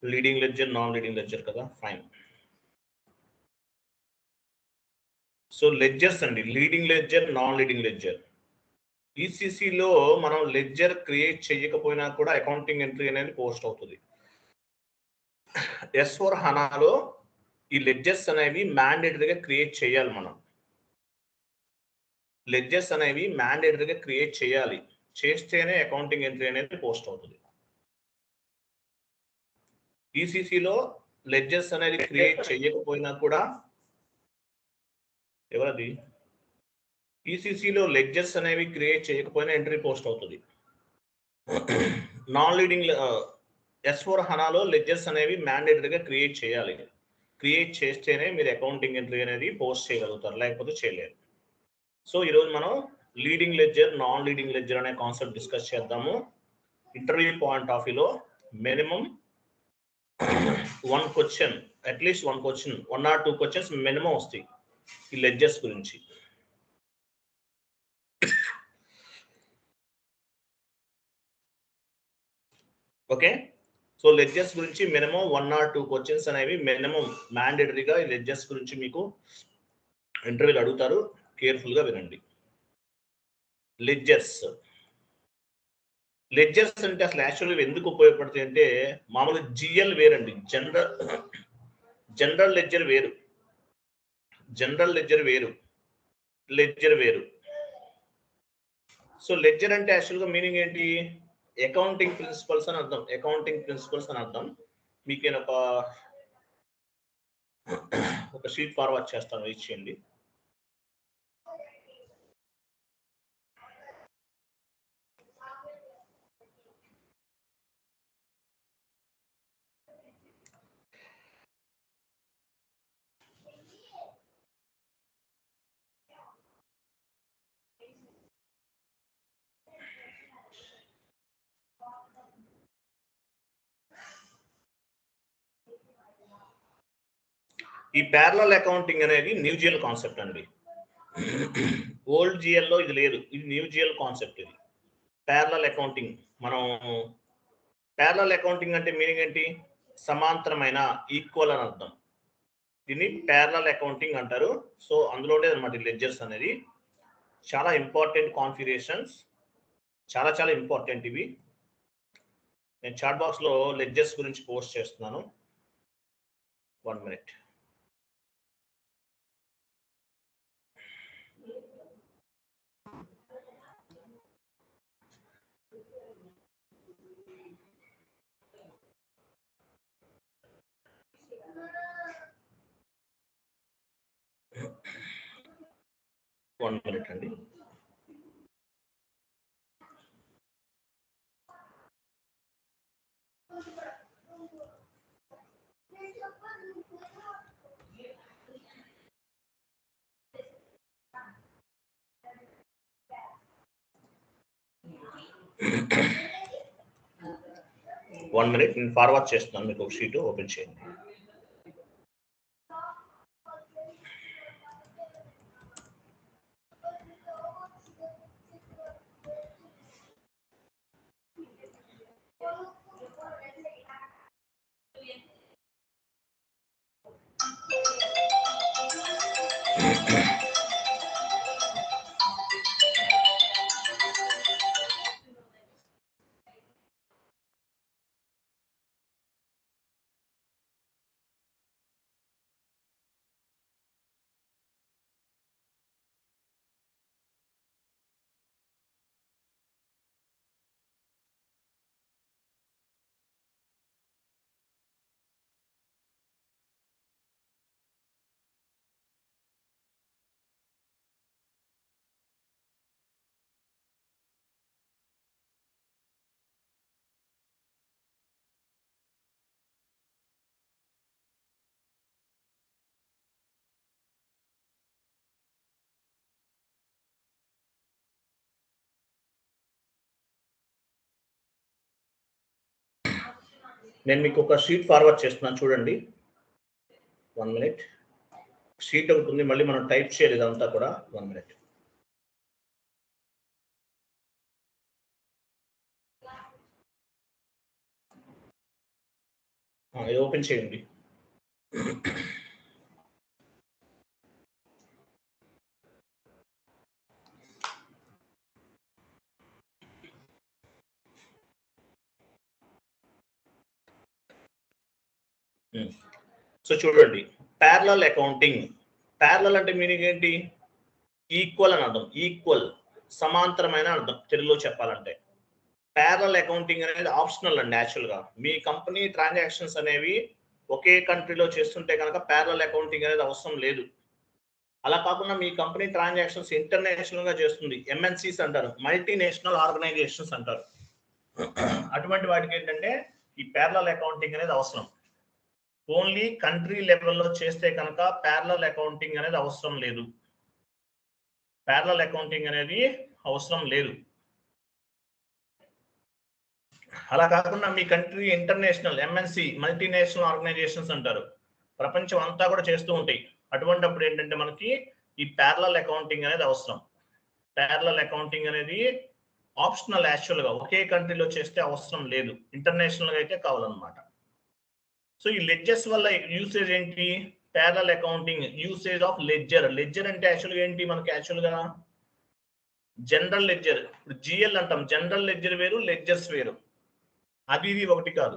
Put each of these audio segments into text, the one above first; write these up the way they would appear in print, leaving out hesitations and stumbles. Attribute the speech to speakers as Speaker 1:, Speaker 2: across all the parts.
Speaker 1: Leading ledger, non leading ledger కదా, fine. So ledgers అండి, leading ledger, non leading ledger. ఈసీసీలో మనం ledger create చేయకపోయినా కూడా అకౌంటింగ్ ఎంట్రీ అనేది పోస్ట్ అవుతుంది. S4 హనాలో ఈ లెడ్జర్స్ అనేవి మ్యాండేటరీగా క్రియేట్ చేయాలి. మనం లెడ్జర్స్ అనేవి మ్యాండేటరీగా క్రియేట్ చేయాలి, చేస్తేనే అకౌంటింగ్ ఎంట్రీ అనేది పోస్ట్ అవుతుంది. ఈసీసీలో లెడ్జర్స్ అనేది క్రియేట్ చేయకపోయినా కూడా ఎవరది ఈసీసీలో లెడ్జర్స్ అనేవి క్రియేట్ చేయకపోయినా ఎంట్రీ పోస్ట్ అవుతుంది. నాన్ లీడింగ్ S4 హనాలో లెడ్జర్స్ అనేవి మ్యాండేటరీగా క్రియేట్ చేయాలి, క్రియేట్ చేస్తేనే మీరు అకౌంటింగ్ ఎంట్రీ అనేది పోస్ట్ చేయగలుగుతారు, లేకపోతే చేయలేరు. సో ఈరోజు మనం leading ledger, non leading ledger అనే కాన్సెప్ట్ డిస్కస్ చేద్దాము. ఇంటర్వ్యూ పాయింట్ ఆఫ్ వ్యూలో minimum 1 question, at least 1 question, 1 or 2 questions minimum వస్తాయి ఈ లెడ్జర్స్ గురించి. ఓకే, సో లెడ్జర్స్ గురించి మినిమం 1 or 2 క్వశ్చన్స్ అనేవి మినిమం మ్యాండేటరీగా ఈ లెడ్జర్స్ గురించి మీకు ఇంటర్వ్యూలు అడుగుతారు. కేర్ఫుల్గా వినండి. లెడ్జర్స్ అంటే అసలు యాక్చువల్గా ఎందుకు ఉపయోగపడతాయి అంటే, మామూలుగా జిఎల్ వేరండి, జనరల్ లెడ్జర్ వేరు, జనరల్ లెడ్జర్ వేరు, లెడ్జర్ వేరు. సో లెడ్జర్ అంటే యాక్చువల్గా మీనింగ్ ఏంటి? అకౌంటింగ్ ప్రిన్సిపల్స్ అని అర్థం, అకౌంటింగ్ ప్రిన్సిపల్స్ అని అర్థం. మీకు నేను ఒక షీట్ ఫార్వర్డ్ చేస్తాను, ఇచ్చేయండి. ఈ ప్యారలల్ అకౌంటింగ్ అనేది న్యూ జిఎల్ కాన్సెప్ట్ అండి. ఓల్డ్ జిఎల్లో ఇది లేదు, ఇది న్యూ జిఎల్ కాన్సెప్ట్. ఇది ప్యారలల్ అకౌంటింగ్. మనం ప్యారలల్ అకౌంటింగ్ అంటే మీనింగ్ ఏంటి? సమాంతరమైన, ఈక్వల్ అని అర్థం. దీన్ని ప్యారలల్ అకౌంటింగ్ అంటారు. సో అందులోనే అన్నమాట లెడ్జర్స్ అనేది. చాలా ఇంపార్టెంట్ కాన్ఫిగరేషన్స్, చాలా చాలా ఇంపార్టెంట్ ఇవి. నేను చాట్ బాక్స్లో లెడ్జర్స్ గురించి పోస్ట్ చేస్తున్నాను. 1 minute. అండి. వన్ మినిట్, నేను ఫార్వర్డ్ చేస్తున్నాను. మీకు ఒక షీట్ ఓపెన్ చేయండి. నేను మీకు ఒక షీట్ ఫార్వర్డ్ చేస్తున్నాను, చూడండి. 1 minute. షీట్ ఒకటి ఉంది, మళ్ళీ మనం టైప్ చేయాలి ఇదంతా కూడా. 1 minute. ఇది ఓపెన్ చేయండి. సో చూడండి, ప్యారలల్ అకౌంటింగ్. ప్యారలల్ అంటే మీనింగ్ ఏంటి? ఈక్వల్ అని అర్థం. ఈక్వల్, సమాంతరమైన అర్థం తెలుగులో చెప్పాలంటే. ప్యారలల్ అకౌంటింగ్ అనేది ఆప్షనల్ అండి. యాక్చువల్గా మీ కంపెనీ ట్రాన్సాక్షన్స్ అనేవి ఒకే కంట్రీలో చేస్తుంటే కనుక ప్యారలల్ అకౌంటింగ్ అనేది అవసరం లేదు. అలా కాకుండా మీ కంపెనీ ట్రాన్సాక్షన్స్ ఇంటర్నేషనల్ గా చేస్తుంది, ఎంఎన్సీస్ అంటారు, మల్టీనేషనల్ ఆర్గనైజేషన్స్ అంటారు. అటువంటి వాటికి ఏంటంటే ఈ ప్యారలల్ అకౌంటింగ్ అనేది అవసరం. ఓన్లీ కంట్రీ లెవెల్లో చేస్తే కనుక ప్యారలల్ అకౌంటింగ్ అనేది అవసరం లేదు. ప్యారలల్ అకౌంటింగ్ అనేది అవసరం లేదు. అలా కాకుండా మీ country international, MNC, multinational organisations అంటారు, ప్రపంచం అంతా కూడా చేస్తూ ఉంటాయి. అటువంటిప్పుడు ఏంటంటే మనకి ఈ ప్యారలల్ అకౌంటింగ్ అనేది అవసరం. ప్యారలల్ అకౌంటింగ్ అనేది ఆప్షనల్. యాక్చువల్ గా ఒకే కంట్రీలో చేస్తే అవసరం లేదు, ఇంటర్నేషనల్ గా అయితే కావాలన్నమాట. సో ఈ లెడ్జర్స్ వల్ల యూసేజ్ ఏంటి? Parallel accounting usage of ledger. Ledger అంటే యాక్చువల్గా ఏంటి మనకి? యాక్చువల్గా జనరల్ లెడ్జర్, ఇప్పుడు జిఎల్ అంటాం. జనరల్ లెడ్జర్ వేరు, లెడ్జర్స్ వేరు. అది ఇది ఒకటి కాదు.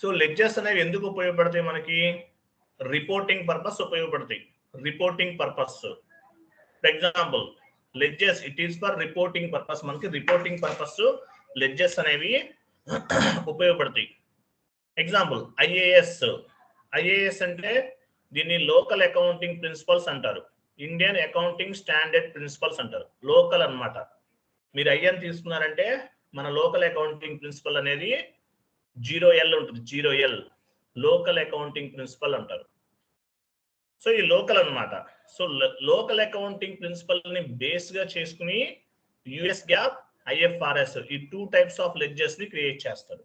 Speaker 1: సో లెడ్జర్స్ అనేవి ఎందుకు ఉపయోగపడతాయి మనకి? రిపోర్టింగ్ పర్పస్ ఉపయోగపడతాయి. Reporting purpose. For example ledgers, it is for reporting purpose. మనకి రిపోర్టింగ్ పర్పస్ లెడ్జర్స్ అనేవి ఉపయోగపడతాయి. Example IAS. ఐఏఎస్ అంటే దీన్ని లోకల్ అకౌంటింగ్ ప్రిన్సిపల్స్ అంటారు, ఇండియన్ అకౌంటింగ్ స్టాండర్డ్ ప్రిన్సిపల్స్ అంటారు. లోకల్ అన్నమాట. మీరు ఐఎన్ తీసుకున్నారంటే మన లోకల్ అకౌంటింగ్ ప్రిన్సిపల్ అనేది 0L ఉంటుంది. 0L లోకల్ అకౌంటింగ్ ప్రిన్సిపల్ అంటారు. సో ఈ లోకల్ అన్నమాట. సో లోకల్ అకౌంటింగ్ ప్రిన్సిపల్ ని బేస్ గా చేసుకుని యుఎస్ గ్యాప్, ఐఎఫ్ఆర్ఎస్, ఈ 2 టైప్స్ ఆఫ్ లెడ్జర్స్ ని క్రియేట్ చేస్తారు.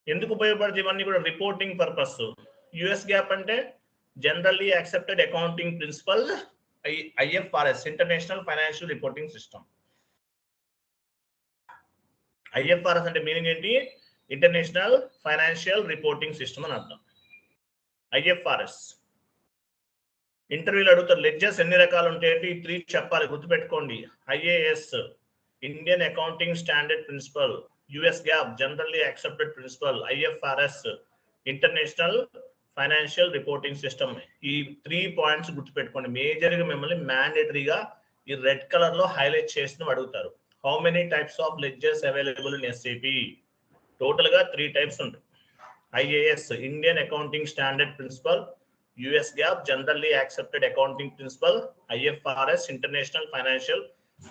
Speaker 1: ఎందుకు ఉపయోగపడుతుంది ఇవన్నీ కూడా? Reporting purpose. యుఎస్ గ్యాప్ అంటే generally accepted accounting principle, IFRS international financial reporting system. IFRS అంటే మీనింగ్ ఏంటి? ఇంటర్నేషనల్ ఫైనాన్షియల్ రిపోర్టింగ్ సిస్టమ్ అని అర్థం. ఐఎఫ్ఆర్ఎస్. ఇంటర్వ్యూలో అడుగుతారు లెడ్జర్స్ ఎన్ని రకాలు ఉంటాయి? 3 చెప్పాలి, గుర్తుపెట్టుకోండి. IAS Indian accounting standard principle, US GAAP generally accepted principle, IFRS international financial reporting system. ఈ 3 పాయింట్స్ గుర్తుపెట్టుకోండి. మేజర్గా మిమ్మల్ని మ్యాండేటరీగా ఈ రెడ్ కలర్ లో హైలైట్ చేసిన అడుగుతారు. How many types of ledgers available in SAP? Total గా 3 టైప్స్ ఉంటాయి. IAS Indian accounting standard principle, US GAAP generally accepted accounting principle, IFRS international financial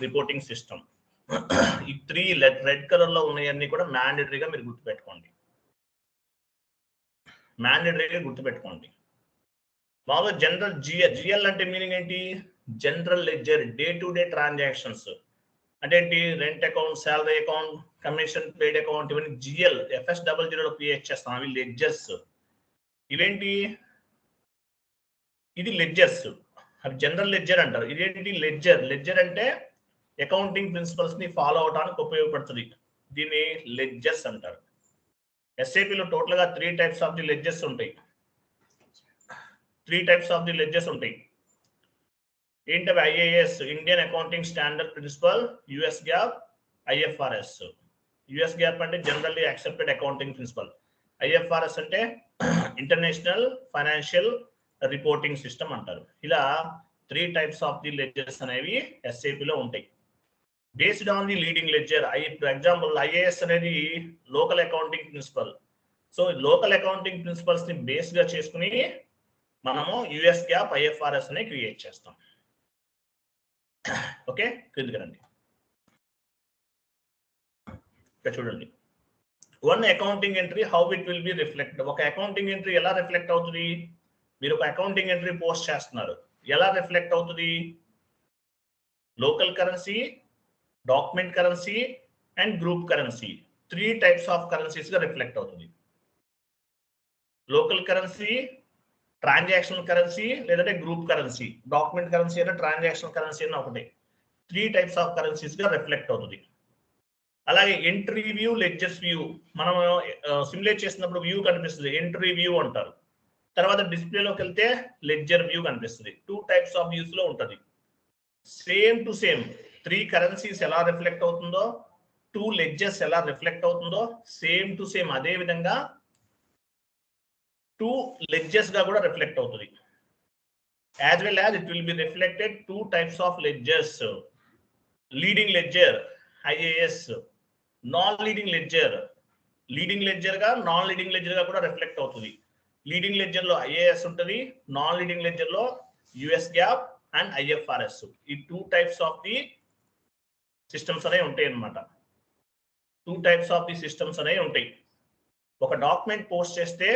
Speaker 1: reporting system. ఈ 3 రెడ్ కలర్ లో ఉన్నాయన్నీ కూడా మ్యాండేటరీగా మీరు గుర్తుపెట్టుకోండి. మ్యాండేటరీగా గుర్తుపెట్టుకోండి. మామూలుగా జనరల్ జిఎల్ అంటే మీనింగ్ ఏంటి? General ledger, day to day transactions అంటే ఏంటి? Rent account, salary account, commission paid account, ఇవన్నీ జిఎల్ FS00 క్రియేట్ చేస్తాం. అవి లెడ్జర్స్. ఇవేంటి? ఇది లెడ్జర్స్, అవి జనరల్ లెడ్జర్ అంటారు. ఇదేంటి? లెడ్జర్. లెడ్జర్ అంటే అకౌంటింగ్ ప్రిన్సిపల్స్ ని ఫాలో అవడానికి ఉపయోగపడుతుంది. దీన్ని లెడ్జర్స్ అంటారు. ఎస్ఏపిలో టోటల్ గా 3 టైప్స్ ఆఫ్ ది లెడ్జర్స్ ఉంటాయి. 3 టైప్స్ ఆఫ్ ది లెడ్జర్స్ ఉంటాయి. ఏంటవి? IAS Indian accounting standard principle, US GAAP, IFRS. US GAAP అంటే generally accepted accounting principle, IFRS అంటే ఇంటర్నేషనల్ ఫైనాన్షియల్ రిపోర్టింగ్ సిస్టమ్ అంటారు. ఇలా 3 టైప్స్ ఆఫ్ ది లెడ్జర్స్ అనేవి ఎస్ఏపిలో ఉంటాయి. Based on the leading ledger. For example IAS అనేది local accounting principle. So local accounting principles ని base గా చేసుకుని మనము యుఎస్ గ్యాప్, ఐఎఫ్ఆర్ఎస్ ని క్రియేట్ చేస్తాం. ఓకే, క్రిందికి రండి. ఇక్కడ చూడండి, one accounting entry how it will be reflect. ఒక అకౌంటింగ్ ఎంట్రీ ఎలా రిఫ్లెక్ట్ అవుతుంది? మీరు ఒక అకౌంటింగ్ ఎంట్రీ పోస్ట్ చేస్తున్నారు, ఎలా రిఫ్లెక్ట్ అవుతుంది? Local currency, document currency and group currency, 3 types of currencies గా రిఫ్లెక్ట్ అవుతుంది. లోకల్ కరెన్సీ, ట్రాన్సాక్షనల్ కరెన్సీ, లేదంటే గ్రూప్ కరెన్సీ. డాక్యుమెంట్ కరెన్సీ అయినా ట్రాన్సాక్షనల్ కరెన్సీ అయినా ఒకటే. 3 టైప్స్ ఆఫ్ కరెన్సీస్ గా రిఫ్లెక్ట్ అవుతుంది. అలాగే ఎంట్రీ వ్యూ, లెడ్జర్స్ వ్యూ. మనం సిమ్యులేట్ చేసినప్పుడు వ్యూ కనిపిస్తుంది, ఎంట్రీ వ్యూ అంటారు. తర్వాత డిస్ప్లేలోకి వెళ్తే లెడ్జర్ వ్యూ కనిపిస్తుంది. 2 టైప్స్ ఆఫ్ వ్యూస్ లో ఉంటుంది. సేమ్ టు సేమ్ 3 కరెన్సీస్ ఎలా రిఫ్లెక్ట్ అవుతుందో, 2 లెడ్జర్స్ ఎలా రిఫ్లెక్ట్ అవుతుందో, సేమ్ టు సేమ్ అదే విధంగా 2 లెడ్జర్స్ గా కూడా రిఫ్లెక్ట్ అవుతుంది. As well as it will be reflected 2 types of ledgers: leading ledger IAS, non-leading ledger. Leading ledger గా, నాన్ లీడింగ్ లెడ్జర్ గా కూడా రిఫ్లెక్ట్ అవుతుంది. లీడింగ్ లెడ్జర్ లో IAS ఉంటుంది, నాన్ లీడింగ్ లెడ్జర్ లో US GAAP అండ్ IFRS. ఈ 2 types of the systems అనేవి ఉంటాయి అన్నమాట. 2 టైప్స్ ఆఫ్ ది సిస్టమ్స్ అనేవి ఉంటాయి. ఒక డాక్యుమెంట్ పోస్ట్ చేస్తే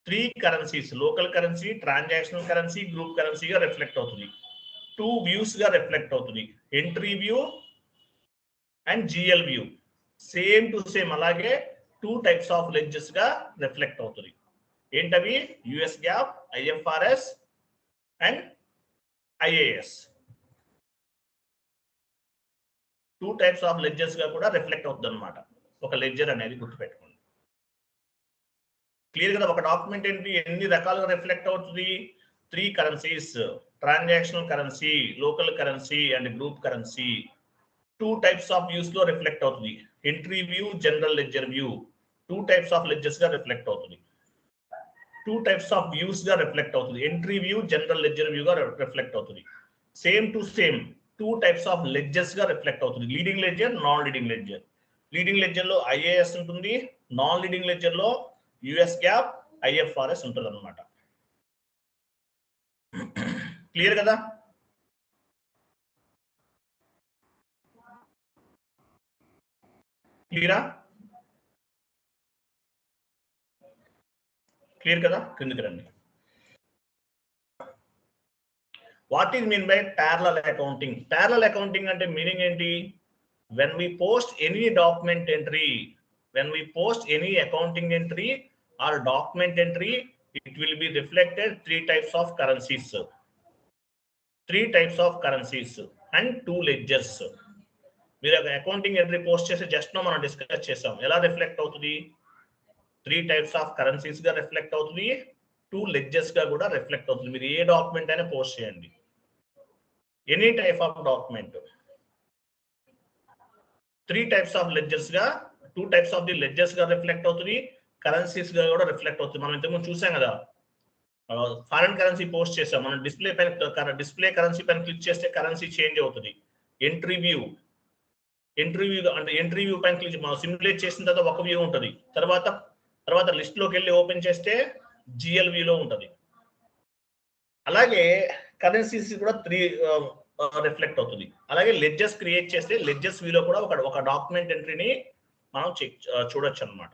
Speaker 1: 3 currencies, local currency, transactional currency, group కరెన్సీగా రిఫ్లెక్ట్ అవుతుంది. 2 వ్యూస్ గా రిఫ్లెక్ట్ అవుతుంది, entry view and GL view. Same to same అలాగే 2 టైప్స్ ఆఫ్ లెడ్జర్స్ గా రిఫ్లెక్ట్ అవుతుంది. ఏంటవి? US GAAP, IFRS and IAS. 2 types of ledgers గా కూడా రిఫ్లెక్ట్ అవుతుంది అనమాట ఒక లెడ్జర్ అనేది, గుర్తుపెట్టుకోండి. క్లియర్ కదా? ఒక డాక్యుమెంట్ ఏంటి, ఎన్ని రకాలుగా రిఫ్లెక్ట్ అవుతుంది? 3 currencies: transactional currency, local currency and group currency. 2 types of views లో రిఫ్లెక్ట్ అవుతుంది. Entry view, general ledger view. 2 types of ledgers గా రిఫ్లెక్ట్ అవుతుంది. 2 టైప్స్ ఆఫ్ వ్యూస్ గా రిఫ్లెక్ట్ అవుతుంది. Entry view, general ledger view గా reflect అవుతుంది. Same to same 2 types of ledgers గా reflect అవుతుంది. Leading ledger, non leading ledger. Leading ledger లో IAS ఉంటుంది, నాన్ లీడింగ్ లెడ్జర్ లో US GAAP, IFRS ఉంటుంది అనమాట. క్లియర్ కదా? క్లియరా? క్లియర్ కదా? కిందకి రండి. What is mean by parallel accounting? Parallel accounting అంటే మీనింగ్ ఏంటి? when we post any document entry, when we post any accounting entry or document entry, it will be reflected 3 types of currencies, 3 types of currencies and 2 ledgers. మీరు accounting entry post చేసి just మనం discuss చేసాం, ఎలా reflect అవుతుంది? 3 types of currencies గా reflect అవుతుంది, 2 ledgers గా కూడా రిఫ్లెక్ట్ అవుతుంది. మీరు ఏ డాక్యుమెంట్ అయినా పోస్ట్ చేయండి, any type of document. 3 types of ledgers గా, 2 టైప్స్ ఆఫ్ ది లెడ్జర్స్ గా రిఫ్లెక్ట్ అవుతుంది, కరెన్సీస్ గా కూడా రిఫ్లెక్ట్ అవుతుంది. మనం ఇంతకుముందు చూసాం కదా, ఫారెన్ కరెన్సీ పోస్ట్ చేసాం, మనం డిస్ప్లే పైన, డిస్ప్లే కరెన్సీ పైన క్లిక్ చేస్తే కరెన్సీ చేంజ్ అవుతుంది. ఎంట్రీ వ్యూ అంటే ఎంట్రీ వ్యూ పైన క్లిక్, మనం సిమ్యులేట్ చేసిన తర్వాత ఒక వ్యూ ఉంటుంది, తర్వాత లిస్ట్ లోకి వెళ్ళి ఓపెన్ చేస్తే GL వ్యూలో ఉంటుంది. అలాగే కరెన్సీస్ కూడా 3 రిఫ్లెక్ట్ అవుతుంది. అలాగే లెడ్జర్స్ క్రియేట్ చేస్తే లెడ్జర్స్ వ్యూలో కూడా ఒక డాక్యుమెంట్ ఎంట్రీని మనం చూడొచ్చు అనమాట.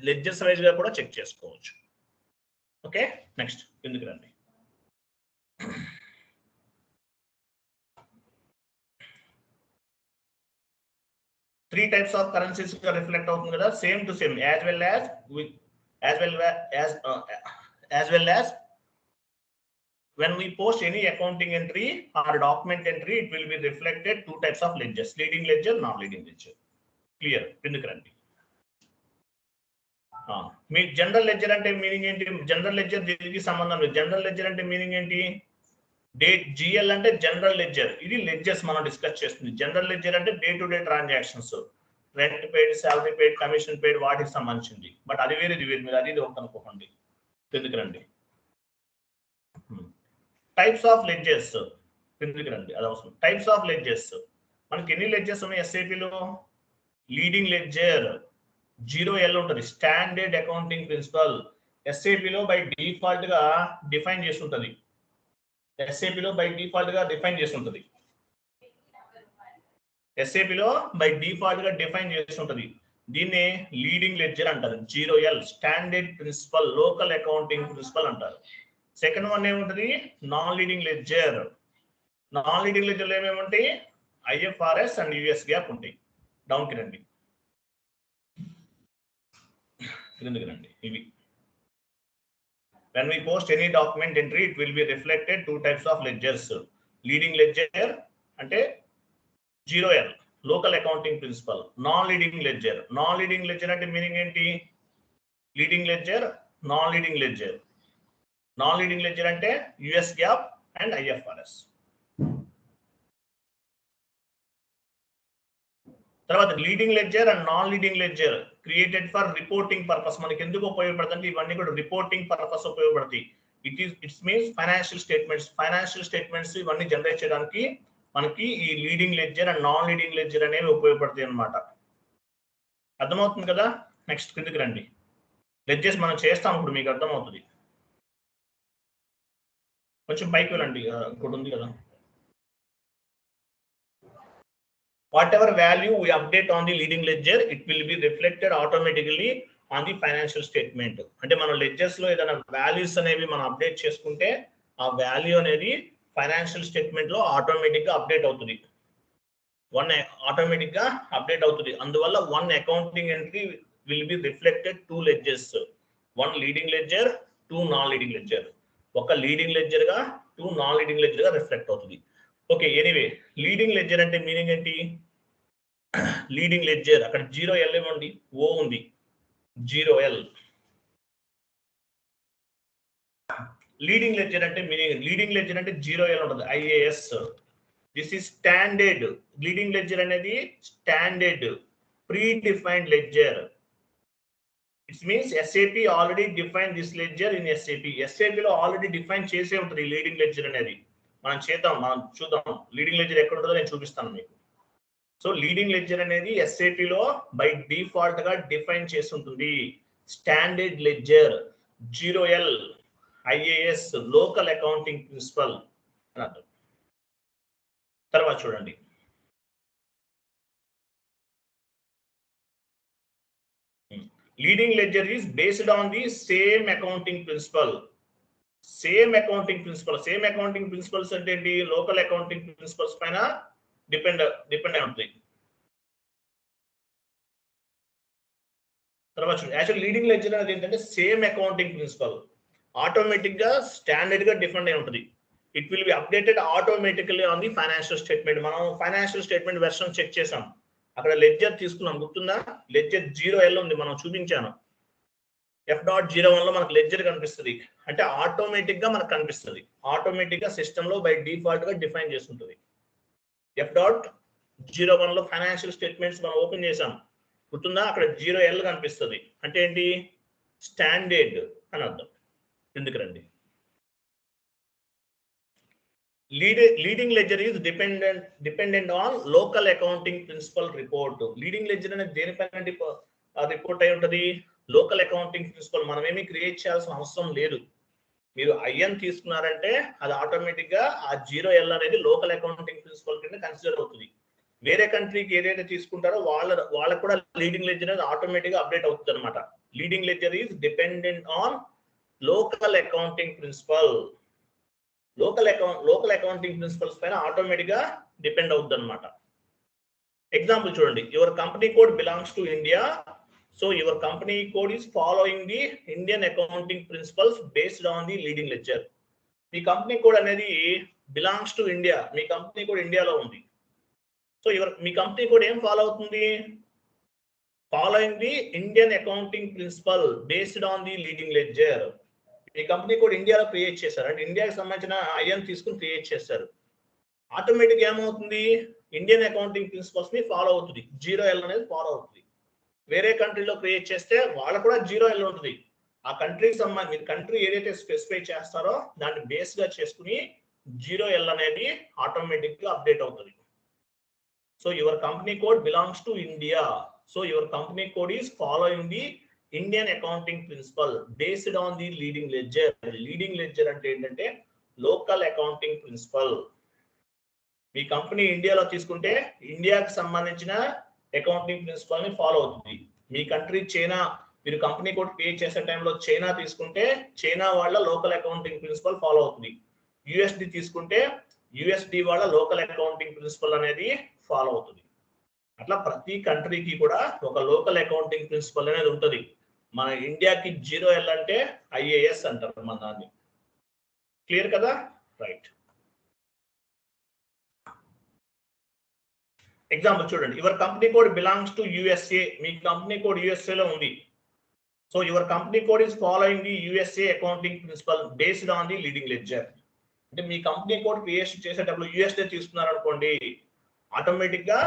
Speaker 1: లెడ్జర్స్ వైజ్ గా కూడా చెక్ చేసుకోవచ్చు. ఓకే, నెక్స్ట్ ఎందుకు రండి. త్రీ టైప్స్ ఆఫ్ కరెన్సీస్ గా రిఫ్లెక్ట్ అవుతుంది కదా, same to same, as well as when we post any accounting entry or document entry, it will be reflected 2 types of ledgers: leading ledger, non leading ledger. Clear? కిందకి రండి. మీ general ledger అంటే meaning ఏంటి? General ledger దీనికి సంబంధం లేదు. General ledger అంటే meaning ఏంటి? GL అంటే జనరల్ లెడ్జర్, ఇది లెడ్జర్స్ మనం డిస్కస్ చేస్తుంది. జనరల్ లెడ్జర్ అంటే day to day transactions, rent paid, salary paid, commission paid, వాటికి సంబంధించింది. బట్ అది వేరే, ఇది వేరు. మీరు అది ఒకటి అనుకోకండి. కిందకి రండి. టైప్స్ ఆఫ్ లెడ్జర్స్, కిందకి రండి, అది అవసరం. టైప్స్ ఆఫ్ లెడ్జర్స్, మనకి ఎన్ని లెడ్జర్స్ ఉన్నాయి SAPలో? లీడింగ్ లెడ్జర్ 0L ఉంటుంది, స్టాండర్డ్ అకౌంటింగ్ ప్రిన్సిపల్. SAPలో బై డిఫాల్ట్ గా డిఫైన్ చేసి ఉంటుంది. SAPలో బై డిఫాల్ట్ గా డిఫైన్ చేసి ఉంటుంది. SAPలో బై డిఫాల్ట్ గా డిఫైన్ చేసి ఉంటుంది. దీన్ని లీడింగ్ లెడ్జర్ అంటారు. 0L standard principle, local accounting principle అంటారు. సెకండ్ వన్ ఏముంటుంది? Non leading ledger. Non leading లెడ్జర్లో ఏమేమి ఉంటాయి? IFRS అండ్ US GAAP ఉంటాయి. డౌన్కి రండి, క్రిందకి రండి. ఇవి when we post any document entry, it will be reflected 2 types of ledgers: leading ledger అంటే 0L, local accounting principle. Non leading ledger. Non leading ledger అంటే మీనింగ్ ఏంటి? Leading ledger, non leading ledger. Non leading ledger అంటే US GAAP and IFRS. తర్వాత leading ledger and non leading ledger created for reporting purpose. మనకి ఎందుకు ఉపయోగపడుతుంది? ఇవన్నీ కూడా reporting purpose ఉపయోగపడతాయి. ఇట్స్ మీన్స్ ఫైనాన్షియల్ స్టేట్మెంట్స్ ఇవన్నీ జనరేట్ చేయడానికి మనకి ఈ leading ledger and non leading ledger అనేవి ఉపయోగపడతాయి అన్నమాట. అర్థమవుతుంది కదా? నెక్స్ట్ కిందకి రండి. లెడ్జర్స్ మనం చేస్తాం, ఇప్పుడు మీకు అర్థమవుతుంది. కొంచెం పైకి వెళ్ళండి, ఇంకోటి ఉంది కదా. Whatever value we update on the leading ledger, it will be reflected automatically on the financial statement. అంటే మనం లెడ్జర్స్ లో ఏదైనా వాల్యూస్ అనేవి మనం అప్డేట్ చేసుకుంటే ఆ వాల్యూ అనేది ఫైనాన్షియల్ స్టేట్మెంట్ లో ఆటోమేటిక్ గా అప్డేట్ అవుతుంది. ఆటోమేటిక్ గా అప్డేట్ అవుతుంది. అందువల్ల one accounting entry will be reflected two ledgers. One leading ledger, two non leading ledger. ఒక లీడింగ్ లెడ్జర్ గా, టూ నాన్ లీడింగ్ లెడ్జర్ గా రిఫ్లెక్ట్ అవుతుంది. ఓకే, ఎనీవే లీడింగ్ లెడ్జర్ అంటే మీనింగ్ ఏంటి? లీడింగ్ లెడ్జర్ అక్కడ 0L ఏమండి, ఓ ఉంది, 0L. లీడింగ్ లెడ్జర్ అంటే మీనింగ్, లీడింగ్ లెడ్జర్ అంటే 0L ఉంటుంది, IAS. This is standard. Leading ledger అనేది standard pre defined ledger. It's means SAP already define this ledger in SAP. SAP లో already define చేసే ఉంటుంది లీడింగ్ లెడ్జర్ అనేది. మనం చూద్దాం లీడింగ్ లెడ్జర్ ఎక్కడ ఉంటుందో నేను చూపిస్తాను మీకు. సో లీడింగ్ లెడ్జర్ అనేది SAP లో బై డిఫాల్ట్ గా డిఫైన్ చేసి ఉంటుంది. Standard ledger 0L IAS local accounting principle అని అర్థం. తర్వాత చూడండి, leading ledger is based on the same accounting principle. Same accounting principles అంటే ఏంటి? లోకల్ అకౌంటింగ్ ప్రిన్సిపల్స్ పైన డిపెండ్ అయి ఉంటుంది. తర్వాత చూడండి, యాక్చువల్ లీడింగ్ లెడ్జర్ అనేది ఏంటంటే సేమ్ అకౌంటింగ్ ప్రిన్సిపల్ ఆటోమేటిక్ గా స్టాండర్డ్ గా డిఫరెంట్ అయి ఉంటుంది. It will be updated automatically on the financial statement. మనం ఫైనాన్షియల్ స్టేట్మెంట్ వెర్షన్ చెక్ చేసాం, అక్కడ లెడ్జర్ తీసుకున్నాం, గుర్తుందా? లెడ్జర్ 0L ఉంది, మనం చూపించాను. F.01 లో మనకు లెడ్జర్ కనిపిస్తుంది అంటే ఆటోమేటిక్ గా మనకు కనిపిస్తుంది. ఆటోమేటిక్ గా సిస్టమ్ లో బై డిఫాల్ట్ గా డిఫైన్ చేస్తుంటుంది. F.01 లో ఫైనాన్షియల్ స్టేట్మెంట్స్ మనం ఓపెన్ చేసాం, గుర్తుందా? అక్కడ 0L కనిపిస్తుంది అంటే ఏంటి? స్టాండర్డ్ అని అర్థం. ఎందుకు రండి, leading ledger is dependent on local accounting principle report. Leading ledger అనేది దేనిపైన రిపోర్ట్ అయి ఉంటుంది? Local accounting principle. మనం ఏమీ క్రియేట్ చేయాల్సిన అవసరం లేదు. మీరు IN తీసుకున్నారంటే అది ఆటోమేటిక్ గా ఆ 0L అనేది లోకల్ అకౌంటింగ్ ప్రిన్సిపల్ కింద కన్సిడర్ అవుతుంది. వేరే కంట్రీకి ఏదైతే తీసుకుంటారో వాళ్ళకు కూడా లీడింగ్ లెడ్జర్ అనేది ఆటోమేటిక్ గా అప్డేట్ అవుతుంది అనమాట. Leading ledger is dependent on local accounting principle. Local accounting principles పైన ఆటోమేటిక్ గా డిపెండ్ అవుతుంది అనమాట. ఎగ్జాంపుల్ చూడండి, your company code belongs to India. So your company code is following the Indian accounting principles based on the leading ledger. మీ company code అనేది belongs to India, మీ company code ఇండియాలో ఉంది. So మీ company code ఏం follow అవుతుంది? Following the Indian accounting principle based on the leading ledger. మీ company కూడా ఇండియాలో క్రియేట్ చేశారు అంటే ఇండియాకి సంబంధించిన IN తీసుకుని క్రియేట్ చేశారు. ఆటోమేటిక్ ఏమవుతుంది? ఇండియన్ అకౌంటింగ్ ప్రిన్సిపల్స్ ని ఫాలో అవుతుంది, 0L అనేది ఫాలో అవుతుంది. వేరే కంట్రీలో క్రియేట్ చేస్తే వాళ్ళకు కూడా 0L ఉంటుంది. ఆ కంట్రీకి సంబంధించి కంట్రీ ఏదైతే స్పెసిఫై చేస్తారో దాన్ని బేస్ గా చేసుకుని 0L అనేది ఆటోమేటిక్ గా అప్డేట్ అవుతుంది. So your company code belongs to India. So your company code is following the Indian accounting principle based on the leading ledger. Leading ledger అంటే ఏంటంటే లోకల్ అకౌంటింగ్ ప్రిన్సిపల్. మీ company ఇండియాలో తీసుకుంటే ఇండియాకి సంబంధించిన అకౌంటింగ్ ప్రిన్సిపల్ ని follow అవుతుంది. మీ కంట్రీ చైనా, మీరు కంపెనీ కోడ్ క్రియేట్ చేసే టైంలో చైనా తీసుకుంటే చైనా వాళ్ళ లోకల్ అకౌంటింగ్ ప్రిన్సిపల్ ఫాలో అవుతుంది. USD తీసుకుంటే USD వాళ్ళ లోకల్ అకౌంటింగ్ ప్రిన్సిపల్ అనేది ఫాలో అవుతుంది. అట్లా ప్రతి కంట్రీకి కూడా ఒక లోకల్ అకౌంటింగ్ ప్రిన్సిపల్ అనేది ఉంటుంది. మన ఇండియాకి 0L అంటే IAS అంటారు మన దాన్ని. క్లియర్ కదా? రైట్. ఎగ్జాంపుల్ చూడండి, your company code belongs to USA. మీ కంపెనీ కోడ్ యుఎస్ఏ లో ఉంది. So your company code is following the USA accounting principle based on the leading ledger. అంటే మీ కంపెనీ కోడ్ క్రియేషన్ చేసేటప్పుడు యుఎస్ఏ తీసుకున్నారు అనుకోండి, ఆటోమేటిక్ గా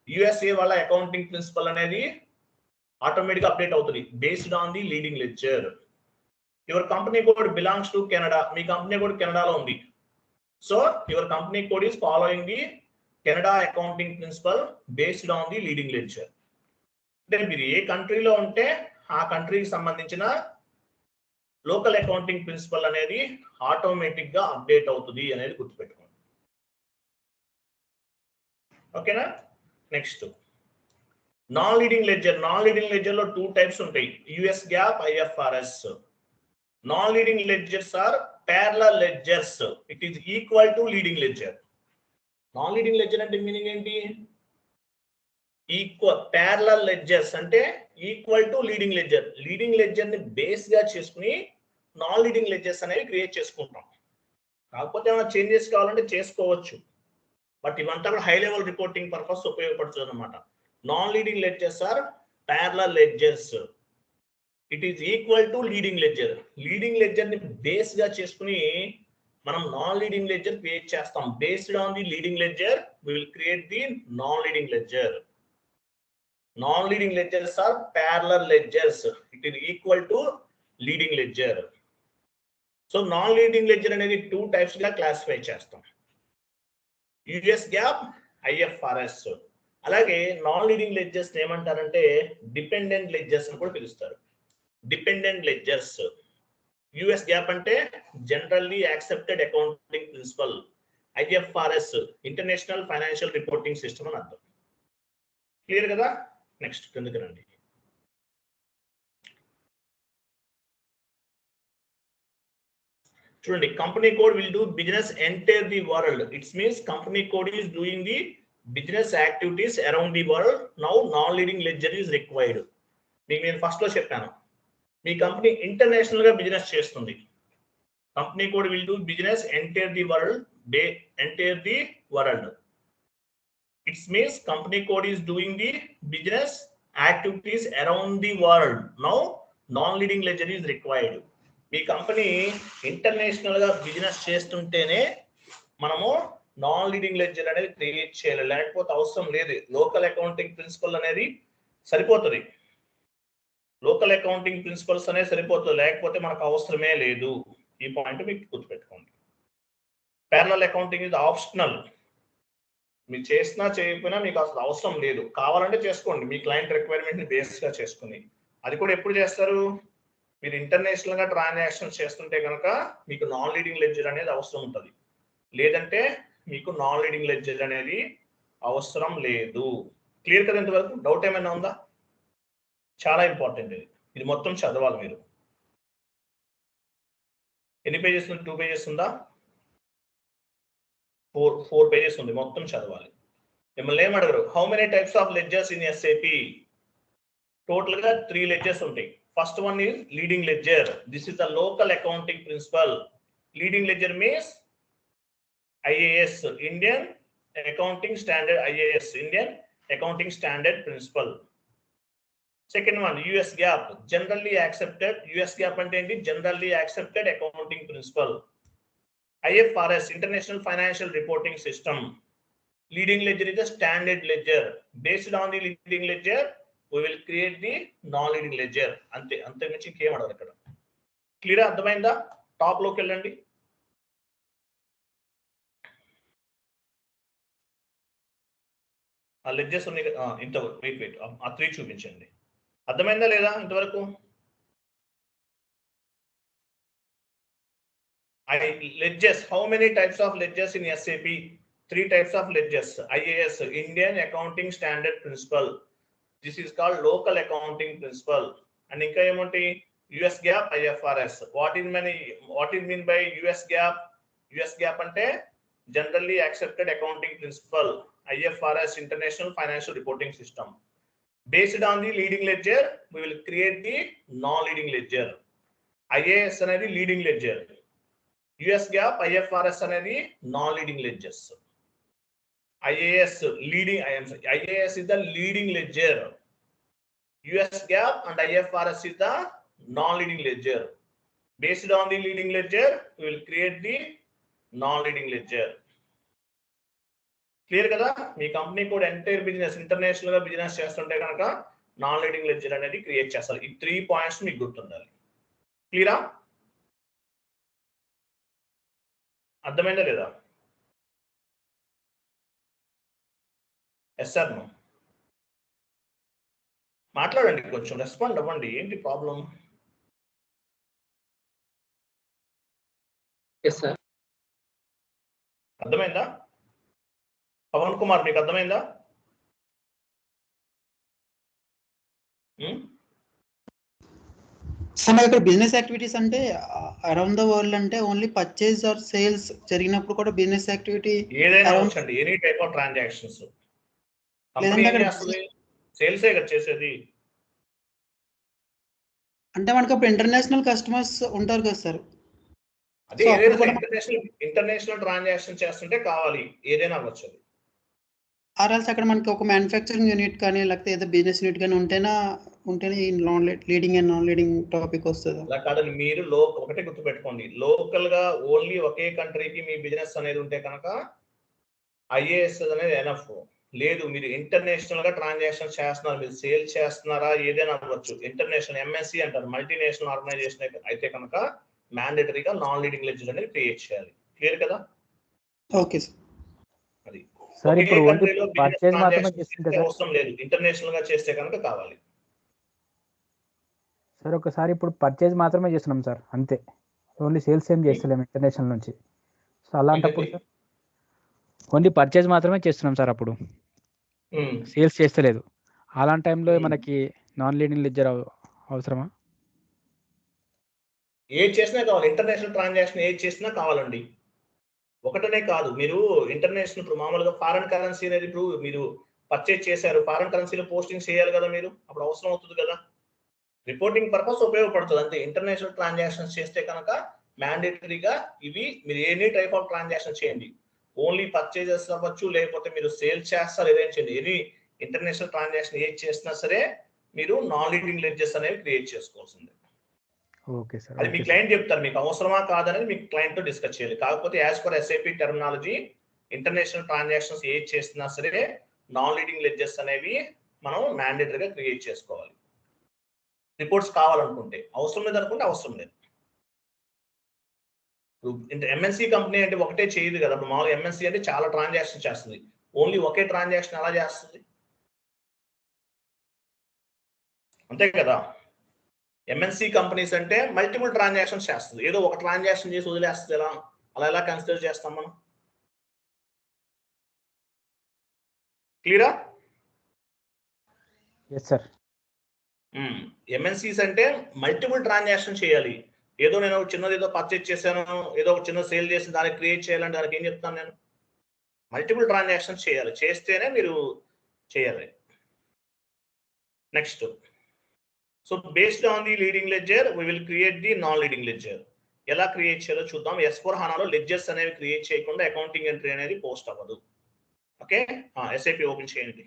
Speaker 1: యుఎస్ఏ వాళ్ళ అకౌంటింగ్ ప్రిన్సిపల్ అనేది ఆటోమేటిక్ అప్డేట్ అవుతుంది based on the leading ledger. Your company code belongs to Canada. మీ కంపెనీ కోడ్ కెనడాలో ఉంది. So your company code is following the Canada accounting principle based on the leading ledger. అంటే మీరు ఏ కంట్రీలో ఉంటే ఆ కంట్రీకి సంబంధించిన లోకల్ అకౌంటింగ్ ప్రిన్సిపల్ అనేది ఆటోమేటిక్ గా అప్డేట్ అవుతుంది అనేది గుర్తుపెట్టుకోండి. ఓకేనా? Next non leading ledger. Non leading ledger లో 2 టైప్స్ ఉంటాయి, US GAAP, IFRS. Non leading ledgers are parallel ledgers. It is equal to leading ledger. Non leading ledger అంటే meaning ఏంటి? ప్యారలల్ లెడ్జర్స్ అంటే equal to leading ledger. Leading ledger ని base గా చేసుకుని non leading ledgers అనేవి create చేసుకుంటాం. కాకపోతే ఏమైనా చేంజెస్ కావాలంటే చేసుకోవచ్చు, బట్ ఇవంతా కూడా హై లెవెల్ రిపోర్టింగ్ పర్పస్ ఉపయోగపడుతుంది అనమాట. Non leading ledgers are parallel ledgers. It is equal to leading ledger. Leading ledger ని బేస్ గా చేసుకుని మనం నాన్ లీడింగ్ లెడ్జర్ క్రియేట్ చేస్తాం. Based on the leading ledger we will create the non leading ledger. Non leading ledgers are parallel ledgers. It is equal to leading ledger. So non leading ledger అనేది 2 types గా classify చేస్తాం, US GAAP, IFRS. అలాగే non leading ledgers ఏమంటారంటే dependent ledgers అని కూడా పిలుస్తారు. Dependent ledgers. US GAAP అంటే generally accepted accounting principle, IFRS international financial reporting system అని అర్థం. క్లియర్ కదా? నెక్స్ట్ కిందకి రండి. చూడండి, company code will do business entire the world. Its means company code is doing the business activities around the world. Now non leading ledger is required. మీకు నేను first లో చెప్పాను, మీ కంపెనీ ఇంటర్నేషనల్ గా బిజినెస్ చేస్తుంది. Company code will do business entire the world. Entire the world. Its means company code is doing the business activities around the world. Now non leading ledger is required. Me company international గా business చేస్తుంటేనే మనము non leading ledger అనేది create చేయాలి, లేకపోతే అవసరం లేదు. Local accounting principle అనేది సరిపోతుంది. Local accounting principles అనేది సరిపోతుంది, లేకపోతే మనకు అవసరమే లేదు. ఈ పాయింట్ మీకు గుర్తుపెట్టుకోండి. ప్యారలల్ అకౌంటింగ్ ఇది ఆప్షనల్. మీరు చేసినా చేయకపోయినా మీకు అసలు అవసరం లేదు. కావాలంటే చేసుకోండి మీ క్లయింట్ రిక్వైర్మెంట్ ని బేస్ గా చేసుకుని. అది కూడా ఎప్పుడు చేస్తారు? మీరు ఇంటర్నేషనల్ గా ట్రాన్సాక్షన్స్ చేస్తుంటే కనుక మీకు నాన్ లీడింగ్ లెడ్జర్ అనేది అవసరం ఉంటుంది. లేదంటే మీకు నాన్ లీడింగ్ లెడ్జర్ అనేది అవసరం లేదు. క్లియర్ కదా? ఇంతవరకు డౌట్ ఏమైనా ఉందా? చాలా ఇంపార్టెంట్ ఇది మొత్తం చదవాలి మీరు. ఎన్ని పేజెస్? 2 పేజెస్ ఉందా? 4 పేజెస్ ఉంది. మొత్తం చదవాలి. మిమ్మల్ని ఏమడగరు, how many types of ledgers in SAP? Total గా 3 లెడ్జర్స్ ఉంటాయి. First one is leading ledger. This is the local accounting principle. Leading ledger means IAS, Indian accounting standard. IAS, Indian accounting standard principle. Second one, US GAAP, generally accepted. US GAAP అంటే ఏంటి? Generally accepted accounting principle. IFRS, International Financial Reporting System. Leading ledger is a standard ledger. Based on the leading ledger, we will create the non-leading ledger. అంతే, అంతే మించి ఇంకేం అడగదు ఇక్కడ. Clear? అర్థమైందా? Top లోకి వెళ్ళండి. ఆ లెడ్జర్స్ ఉన్నాయి కదా, ఇంత వెయిట్ ఆ 3 చూపించండి. అర్థమైందా లేదా ఇంతవరకు? Ledgers, how many types of ledgers in SAP? 3 types of ledgers. IAS, Indian Accounting Standard Principle. This is called local accounting principle. And inka emonti? US GAAP, IFRS. What is mean by US GAAP? US GAAP ante generally accepted accounting principle. IFRS, International Financial Reporting System. Based on the leading ledger, we will create the non-leading ledger. IAS అనేది leading ledger. US GAAP, IFRS అనేది non-leading ledgers. IAS IAS is the leading ledger. US GAAP and IFRS is the non-leading ledger. Based on the leading ledger, we will create the non-leading ledger. Clear కదా? మీ company కూడా entire business international గా business చేస్తుంటే కనుక non leading ledger అనేది create చేస్తారు. ఈ 3 points మీకు గుర్తుండాలి. క్లియరా? అర్థమైందా లేదా? Yes sir. మాట్లాడండి, కొంచెం రెస్పాండ్ అవ్వండి. ఏంటి ప్రాబ్లం?
Speaker 2: Yes sir.
Speaker 1: అర్థమైందా పవన్ కుమార్? మీకు అర్థమైందా?
Speaker 3: సార్ నాకు ఇక్కడ బిజినెస్ యాక్టివిటీస్ అంటే అరౌండ్ ద వరల్డ్ అంటే ఓన్లీ పర్చేజ్ ఆర్ సేల్స్ జరిగినప్పుడు కూడా బిజినెస్ యాక్టివిటీ
Speaker 1: ఏదైనా వచ్చండి, ఎనీ టైప్ ఆఫ్ ట్రాన్సాక్షన్స్. సేల్సే కదా చేసేది.
Speaker 3: అంటే మనకి అప్పుడు ఇంటర్నేషనల్ కస్టమర్స్ ఉంటారు కదా సార్?
Speaker 1: అదే ఇంటర్నేషనల్ ట్రాన్సాక్షన్ చేస్తుంటే కావాలి, ఏదైనా అవ్వచ్చు.
Speaker 3: ఆర్ఎల్స్ అక్కడ మనకి ఒక మ్యానుఫ్యాక్చరింగ్ యూనిట్ కానీ లేకపోతే ఏదో బిజినెస్ యూనిట్ కానీ ఉంటేనే ఈ leading and non leading topic వస్తుంది.
Speaker 1: అలా కాదండి, మీరు ఒకటే గుర్తుపెట్టుకోండి, లోకల్ గా ఓన్లీ ఒకే కంట్రీకి మీ బిజినెస్ అనేది ఉంటే కనుక IAS అనేది ఎనఫ్. లేదు, మీరు ఇంటర్నేషనల్ గా ట్రాన్సాక్షన్ చేస్తున్నారు, మీరు సేల్ చేస్తున్నారా, ఏదైనా అవ్వచ్చు. ఇంటర్నేషనల్ MNC అంటారు, మల్టీనేషనల్ ఆర్గనైజేషన్ అయితే కనుక మ్యాండేటరీగా నాన్ లీడింగ్ లెడ్జర్ అనేది క్రియేట్ చేయాలి. క్లియర్ కదా?
Speaker 3: Okay sir.
Speaker 1: అది
Speaker 4: సార్ ఇప్పుడు పర్చేజ్ మాత్రమే చేస్తుంటే
Speaker 1: అవసరం లేదు, ఇంటర్నేషనల్ గా చేస్తే కనుక కావాలి.
Speaker 4: సార్ ఒకసారి ఇప్పుడు పర్చేజ్ మాత్రమే చేస్తున్నాం సార్, అంతే. ఓన్లీ సేల్స్ ఏం చేస్తలేము ఇంటర్నేషనల్ నుంచి. సో అలాంటప్పుడు సార్ ఓన్లీ పర్చేజ్ మాత్రమే చేస్తున్నాం సార్, అప్పుడు సేల్స్ చేస్తలేదు. అలాంటి టైంలో మనకి నాన్ లీడింగ్ లెడ్జర్ అవసరమా?
Speaker 1: ఏది చేసినా కావాలి, ఇంటర్నేషనల్ ట్రాన్సాక్షన్ ఏది చేసినా కావాలండి. ఒకటనే కాదు, మీరు ఇంటర్నేషనల్ ఇప్పుడు మామూలుగా ఫారెన్ కరెన్సీ అనేది ఇప్పుడు మీరు పర్చేజ్ చేశారు, ఫారెన్ కరెన్సీలో పోస్టింగ్ చేయాలి కదా మీరు, అప్పుడు అవసరం అవుతుంది కదా. రిపోర్టింగ్ పర్పస్ ఉపయోగపడుతుంది అంతే. ఇంటర్నేషనల్ ట్రాన్సాక్షన్స్ చేస్తే కనుక మ్యాండేటరీగా ఇవి మీరు ఎనీ టైప్ ఆఫ్ ట్రాన్సాక్షన్ చేయండి. ఓన్లీ పర్చేజెస్ అవ్వచ్చు, లేకపోతే మీరు సేల్ చేస్తారు, ఏదైనా చేయండి. ఎనీ ఇంటర్నేషనల్ ట్రాన్సాక్షన్ ఏది చేసినా సరే మీరు నాన్ లీడింగ్ లెడ్జర్స్ అనేవి క్రియేట్ చేసుకోవాల్సిందే.
Speaker 4: Okay sir.
Speaker 1: అది మీ క్లయింట్ చెప్తారు, మీకు అవసరమా కాదనేది మీకు క్లయింట్ తో డిస్కస్ చేయాలి. కాకపోతే as per SAP terminology international transactions ఏది చేసినా సరే నాన్ లీడింగ్ లెడ్జర్స్ అనేవి మనం మ్యాండేటరీగా క్రియేట్ చేసుకోవాలి. రిపోర్ట్స్ కావాలనుకుంటే, అవసరం లేదనుకుంటే అవసరం లేదు. MNC కంపెనీ అంటే ఒకటే చేయదు కదా. మామూలుగా MNC అంటే చాలా ట్రాన్సాక్షన్ చేస్తుంది, ఓన్లీ ఒకే ట్రాన్సాక్షన్ ఎలా చేస్తుంది? అంతే కదా. MNC కంపెనీస్ అంటే మల్టిపుల్ ట్రాన్సాక్షన్స్ చేస్తుంది, ఏదో ఒక ట్రాన్సాక్షన్ చేసి వదిలేస్తుంది. అలా ఎలా కన్సిడర్ చేస్తాం మనం? క్లియరా?
Speaker 4: Yes sir.
Speaker 1: MNCs అంటే మల్టిపుల్ ట్రాన్సాక్షన్ చేయాలి. ఏదో నేను చిన్నది ఏదో పర్చేజ్ చేశాను, ఏదో ఒక చిన్న సేల్ చేసి దాన్ని క్రియేట్ చేయాలంటే దానికి ఏం చెప్తాను నేను? మల్టిపుల్ ట్రాన్సాక్షన్స్ చేయాలి, చేస్తేనే మీరు చేయాలి. Next, so based on the leading ledger we will create the non leading ledger. ఎలా క్రియేట్ చేయాలో చూద్దాం. S/4HANAలో లెడ్జర్స్ అనేవి క్రియేట్ చేయకుండా అకౌంటింగ్ ఎంట్రీ అనేది పోస్ట్ అవ్వదు. ఓకే, SAP ఓపెన్ చేయండి.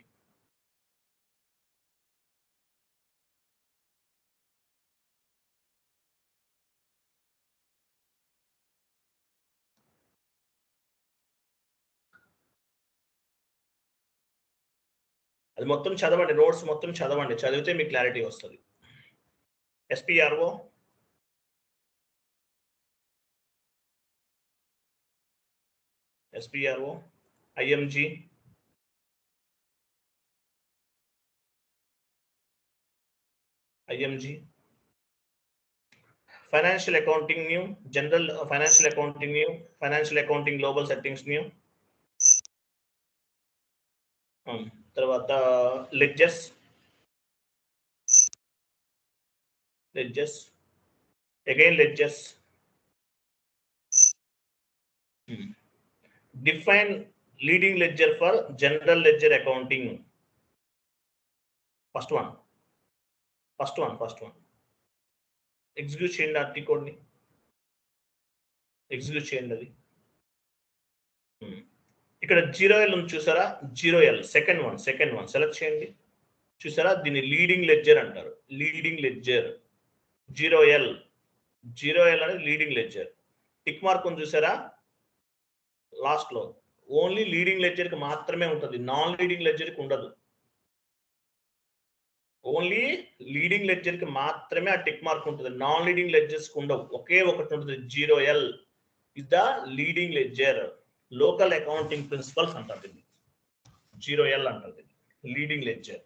Speaker 1: అది మొత్తం చదవండి, నోట్స్ మొత్తం చదవండి, చదివితే మీకు క్లారిటీ వస్తుంది. SPRO, IMG, financial accounting new, general financial accounting new, financial accounting global settings new. తర్వాత ledgers, again ledgers. Define leading ledger for general ledger accounting. First one execute చేయండి. ఆర్టికోడ్ని ఎగ్జిక్యూట్ చేయండి. అది ఇక్కడ 0L ఉంది చూసారా, 0L సెకండ్ వన్ సెలెక్ట్ చేయండి. చూసారా, దీన్ని లీడింగ్ లెడ్జర్ అంటారు. లీడింగ్ లెడ్జర్ 0L అనేది లీడింగ్ లెడ్జర్. టిక్ మార్క్ ఉంది చూసారా లాస్ట్ లో, ఓన్లీ లీడింగ్ లెడ్జర్ కి మాత్రమే ఉంటుంది, నాన్ లీడింగ్ లెడ్జర్ కి ఉండదు. ఓన్లీ లీడింగ్ లెడ్జర్ కి మాత్రమే ఆ టిక్ మార్క్ ఉంటుంది, నాన్ లీడింగ్ లెడ్జర్స్ కి ఉండవు. ఒకే ఒకటి ఉంటుంది, 0L is the leading ledger. Local accounting principles అంటారు, 0L అంటారు leading ledger.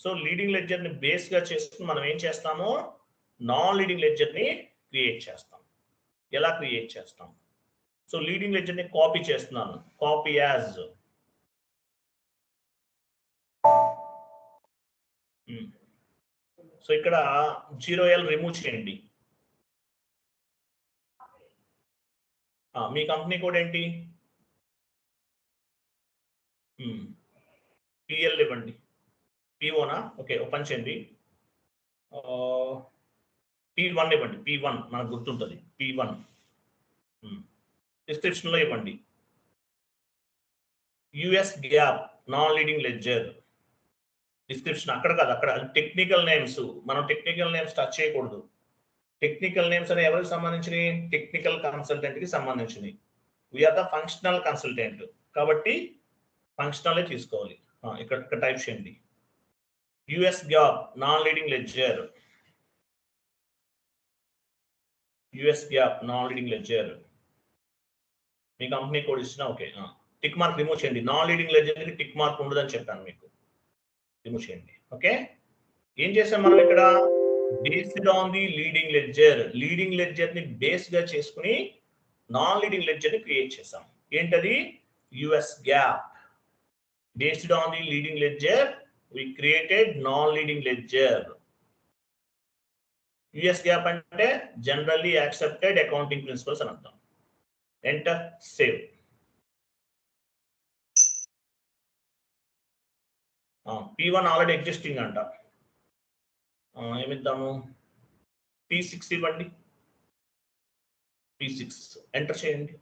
Speaker 1: So leading ledger ని బేస్ గా చేసుకుని మనం ఏం చేస్తాము, నాన్ లీడింగ్ లెడ్జర్ ని క్రియేట్ చేస్తాం. ఎలా క్రియేట్ చేస్తాం? సో లీడింగ్ లెడ్జర్ ని కాపీ చేస్తున్నాను, కాపీ యాజ్. సో ఇక్కడ 0L రిమూవ్ చేయండి. మీ కంపెనీ కోడ్ ఏంటి? PL ఇవ్వండి. P1 ఓకే, ఓపెన్ చేయండి. P1 ఇవ్వండి, P1 మనకు గుర్తుంటుంది. P1 డిస్క్రిప్షన్ లో ఇవ్వండి. US GAAP non leading ledger description అక్కడ కాదు, అక్కడ టెక్నికల్ నేమ్స్. మనం టెక్నికల్ నేమ్స్ టచ్ చేయకూడదు. టెక్నికల్ నేమ్స్ అనేవి ఎవరికి సంబంధించినవి? టెక్నికల్ కన్సల్టెంట్ కి సంబంధించినవి. వీఆర్ ద ఫంక్షనల్ కన్సల్టెంట్ కాబట్టి ఫంక్షనలే తీసుకోవాలి. ఇక్కడ టైప్ చేయండి, US GAAP non leading ledger. US GAAP non leading ledger. మీ కంపెనీ కోడ్ ఇచ్చినా ఓకే. టిక్ మార్క్ రిమూవ్ చేయండి. నాన్ లీడింగ్ లెడ్జర్ కి టిక్ మార్క్ ఉండదని చెప్పాను మీకు, రిమూవ్ చేయండి. ఓకే, ఏం చేసాం మనం ఇక్కడ? Based on the leading ledger, leading ledger ని బేస్ గా చేసుకుని నాన్ లీడింగ్ లెడ్జర్ ని క్రియేట్ చేసాం. ఏంటది? US gap. Based on the leading ledger we created non leading ledger. US gap అంటే జనరల్లీ యాక్సెప్టెడ్ అకౌంటింగ్ ప్రిన్సిపల్స్ అని అర్థం. Enter, save. P1 already existing అంట. ఏమిద్దాము? P6 ఇవ్వండి. P6 ఎంటర్ చేయండి.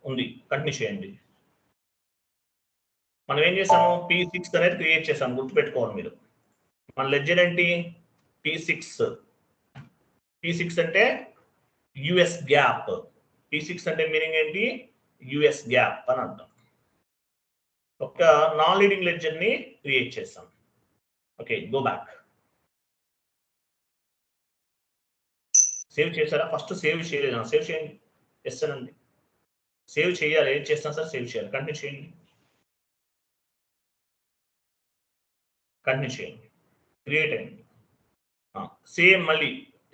Speaker 1: ఉంది, కంటిన్యూ చేయండి. మనం ఏం చేసాము? P6 అనేది క్రియేట్ చేసాము, గుర్తుపెట్టుకోవాలి మీరు. మన లెడ్జర్ ఏంటి? P6. P6 అంటే US గ్యాప్. P6 అంటే మీనింగ్ ఏంటి? US గ్యాప్ అని అర్థం. ఒక నాన్ లీడింగ్ లెడ్జర్ ని క్రియేట్ చేసాం. Okay, go back. సేవ్ చేశారా? ఫస్ట్ సేవ్ చేయలేదు, సేవ్ చేయండి. ఎస్ అనండి. సేవ్ చేయాలి. ఏం చేస్తాను సార్? సేవ్ చేయాలి. కంటిన్యూ చేయండి. కంటిన్యూ చేయండి. క్రియేట్ అయ్యండి. సేమ్ మళ్ళీ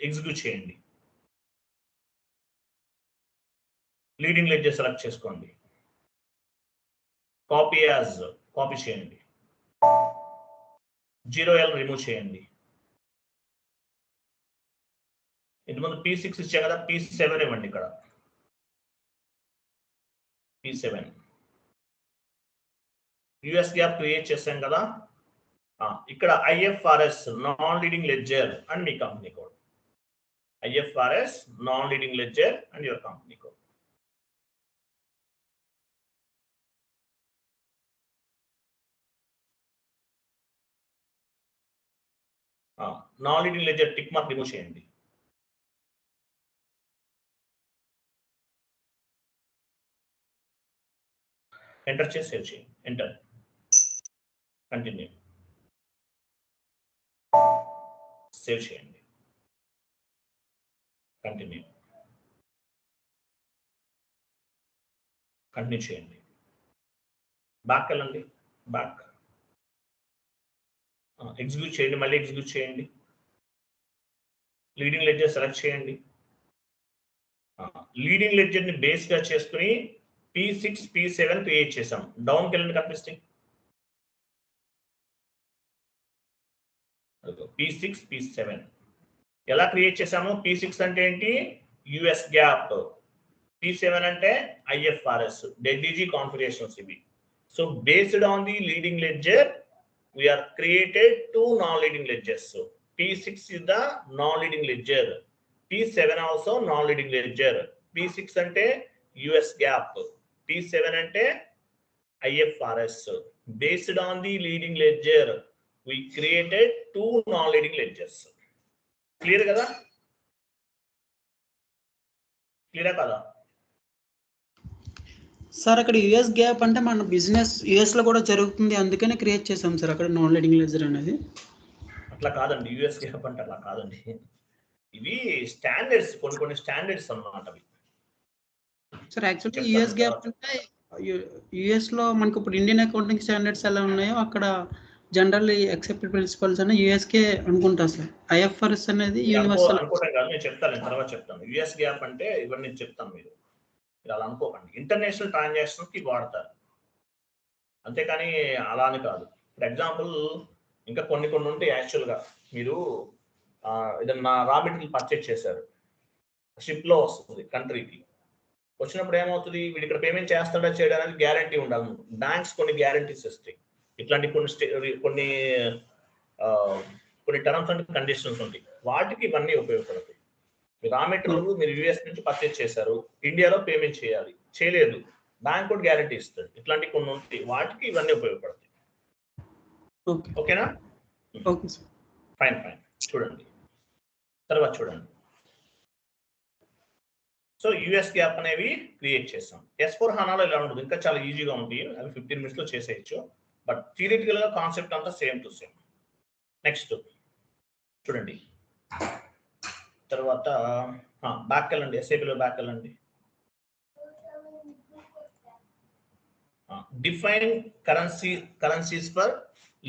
Speaker 1: ఎగ్జిక్యూట్ చేయండి. లీడింగ్ లెడ్జర్ సెలెక్ట్ చేసుకోండి. కాపీ యాజ్, కాపీ చేయండి. 0L రిమూవ్ చేయండి. ఇంతకుముందు P6 ఇచ్చాం కదా, P7 ఇవ్వండి. ఇక్కడ P7 US గ్యాప్ క్రియేట్ చేసాం కదా. ఇక్కడ IFRS non leading ledger and me company code. IFRS non leading ledger and your company code. Non leading ledger tick mark remove చేయండి. ఎంటర్ చేసి సేవ్ చేయండి. ఎంటర్, కంటిన్యూ, సేవ్ చేయండి. Continue, continue చేయండి. Back వెళ్ళండి. Back execute చేయండి. మళ్ళీ execute చేయండి. Leading ledger select చేయండి. లీడింగ్ లెడ్జర్ ని బేస్ గా చేసుకుని P6 P7 క్రియేట్ చేసాం. డౌన్కి వెళ్ళండి, కనిపిస్తాయి. P6 P7 ఎలా క్రియేట్ చేసాము? P6 అంటే ఏంటి? US gap. P7 అంటే IFRS, DEG కాన్ఫిగరేషన్స్ ఇవి. So based on the leading ledger we are created two non-leading ledgers. So P6 is the non-leading ledger. P7 also non-leading ledger. P6 ante US gap. T7 అంటే IFRS. Based on the leading ledger, we created 2 non-leading ledgers. Clear కదా? క్లియరా కదా?
Speaker 3: Sir అక్కడ US GAAP అంటే మన business US లో కూడా జరుగుతుంది, అందుకనే క్రియేట్ చేసాం సార్ అక్కడ నాన్ లీడింగ్ లెడ్జర్ అనేది.
Speaker 1: అట్లా కాదండి, యుఎస్ గ్యాప్ అంటే అట్లా కాదండి. ఇవి స్టాండర్డ్స్, కొన్ని స్టాండర్డ్స్ అన్నమాట అవి.
Speaker 3: సార్ యాక్చువల్లీ యుఎస్ గ్యాప్ అంటే యుఎస్ లో మనకు ఇప్పుడు ఇండియన్ అకౌంటింగ్ స్టాండర్డ్స్ ఎలా ఉన్నాయో అక్కడ జనరల్లీ యాక్సెప్టెడ్ ప్రిన్సిపల్స్ అనే యుఎస్కే అనుకుంటా సార్. ఐఎఫ్ఆర్ఎస్ అనేది యూనివర్సల్
Speaker 1: అనుకోవడం కాదు, నేను చెప్తాను, తర్వాత చెప్తాను. యుఎస్ గ్యాప్ అంటే ఇవన్నీ చెప్తాను, మీరు అలా అనుకోకండి. ఇంటర్నేషనల్ ట్రాన్సాక్షన్స్ కి వాడతారు, అంతేకాని అలా అని కాదు. ఫర్ ఎగ్జాంపుల్ ఇంకా కొన్ని ఉంటాయి. యాక్చువల్గా మీరు ఏదన్నా రా మెటీరియల్ పర్చేజ్ చేశారు, షిప్ లో వస్తుంది కంట్రీకి, వచ్చినప్పుడు ఏమవుతుంది, వీడు ఇక్కడ పేమెంట్ చేస్తాడా చేయడానికి గ్యారంటీ ఉండాలి. బ్యాంక్స్ కొన్ని గ్యారంటీస్ ఇస్తాయి, ఇట్లాంటి కొన్ని టర్మ్స్ అండ్ కండిషన్స్ ఉంటాయి, వాటికి ఇవన్నీ ఉపయోగపడతాయి. రా మెటీరియల్ మీరు యూఎస్ నుంచి పర్చేజ్ చేశారు, ఇండియాలో పేమెంట్ చేయాలి, చేయలేదు, బ్యాంక్ కూడా గ్యారంటీ ఇస్తుంది. ఇట్లాంటి కొన్ని ఉంటాయి, వాటికి ఇవన్నీ ఉపయోగపడతాయి. ఓకేనా? ఫైన్. చూడండి తర్వాత చూడండి. సో యుఎస్ గ్యాప్ అనేవి క్రియేట్ చేస్తాం. S/4HANAలో ఇలా ఉంటుంది, ఇంకా చాలా ఈజీగా ఉంటాయి, అవి 15 minutes లో చేసేయచ్చు. బట్ థియరిటికల్ గా కాన్సెప్ట్ అంతా సేమ్ టు సేమ్. నెక్స్ట్ చూడండి, తర్వాత బ్యాక్ వెళ్ళండి, SAPలో బ్యాక్ వెళ్ళండి. Define currencies for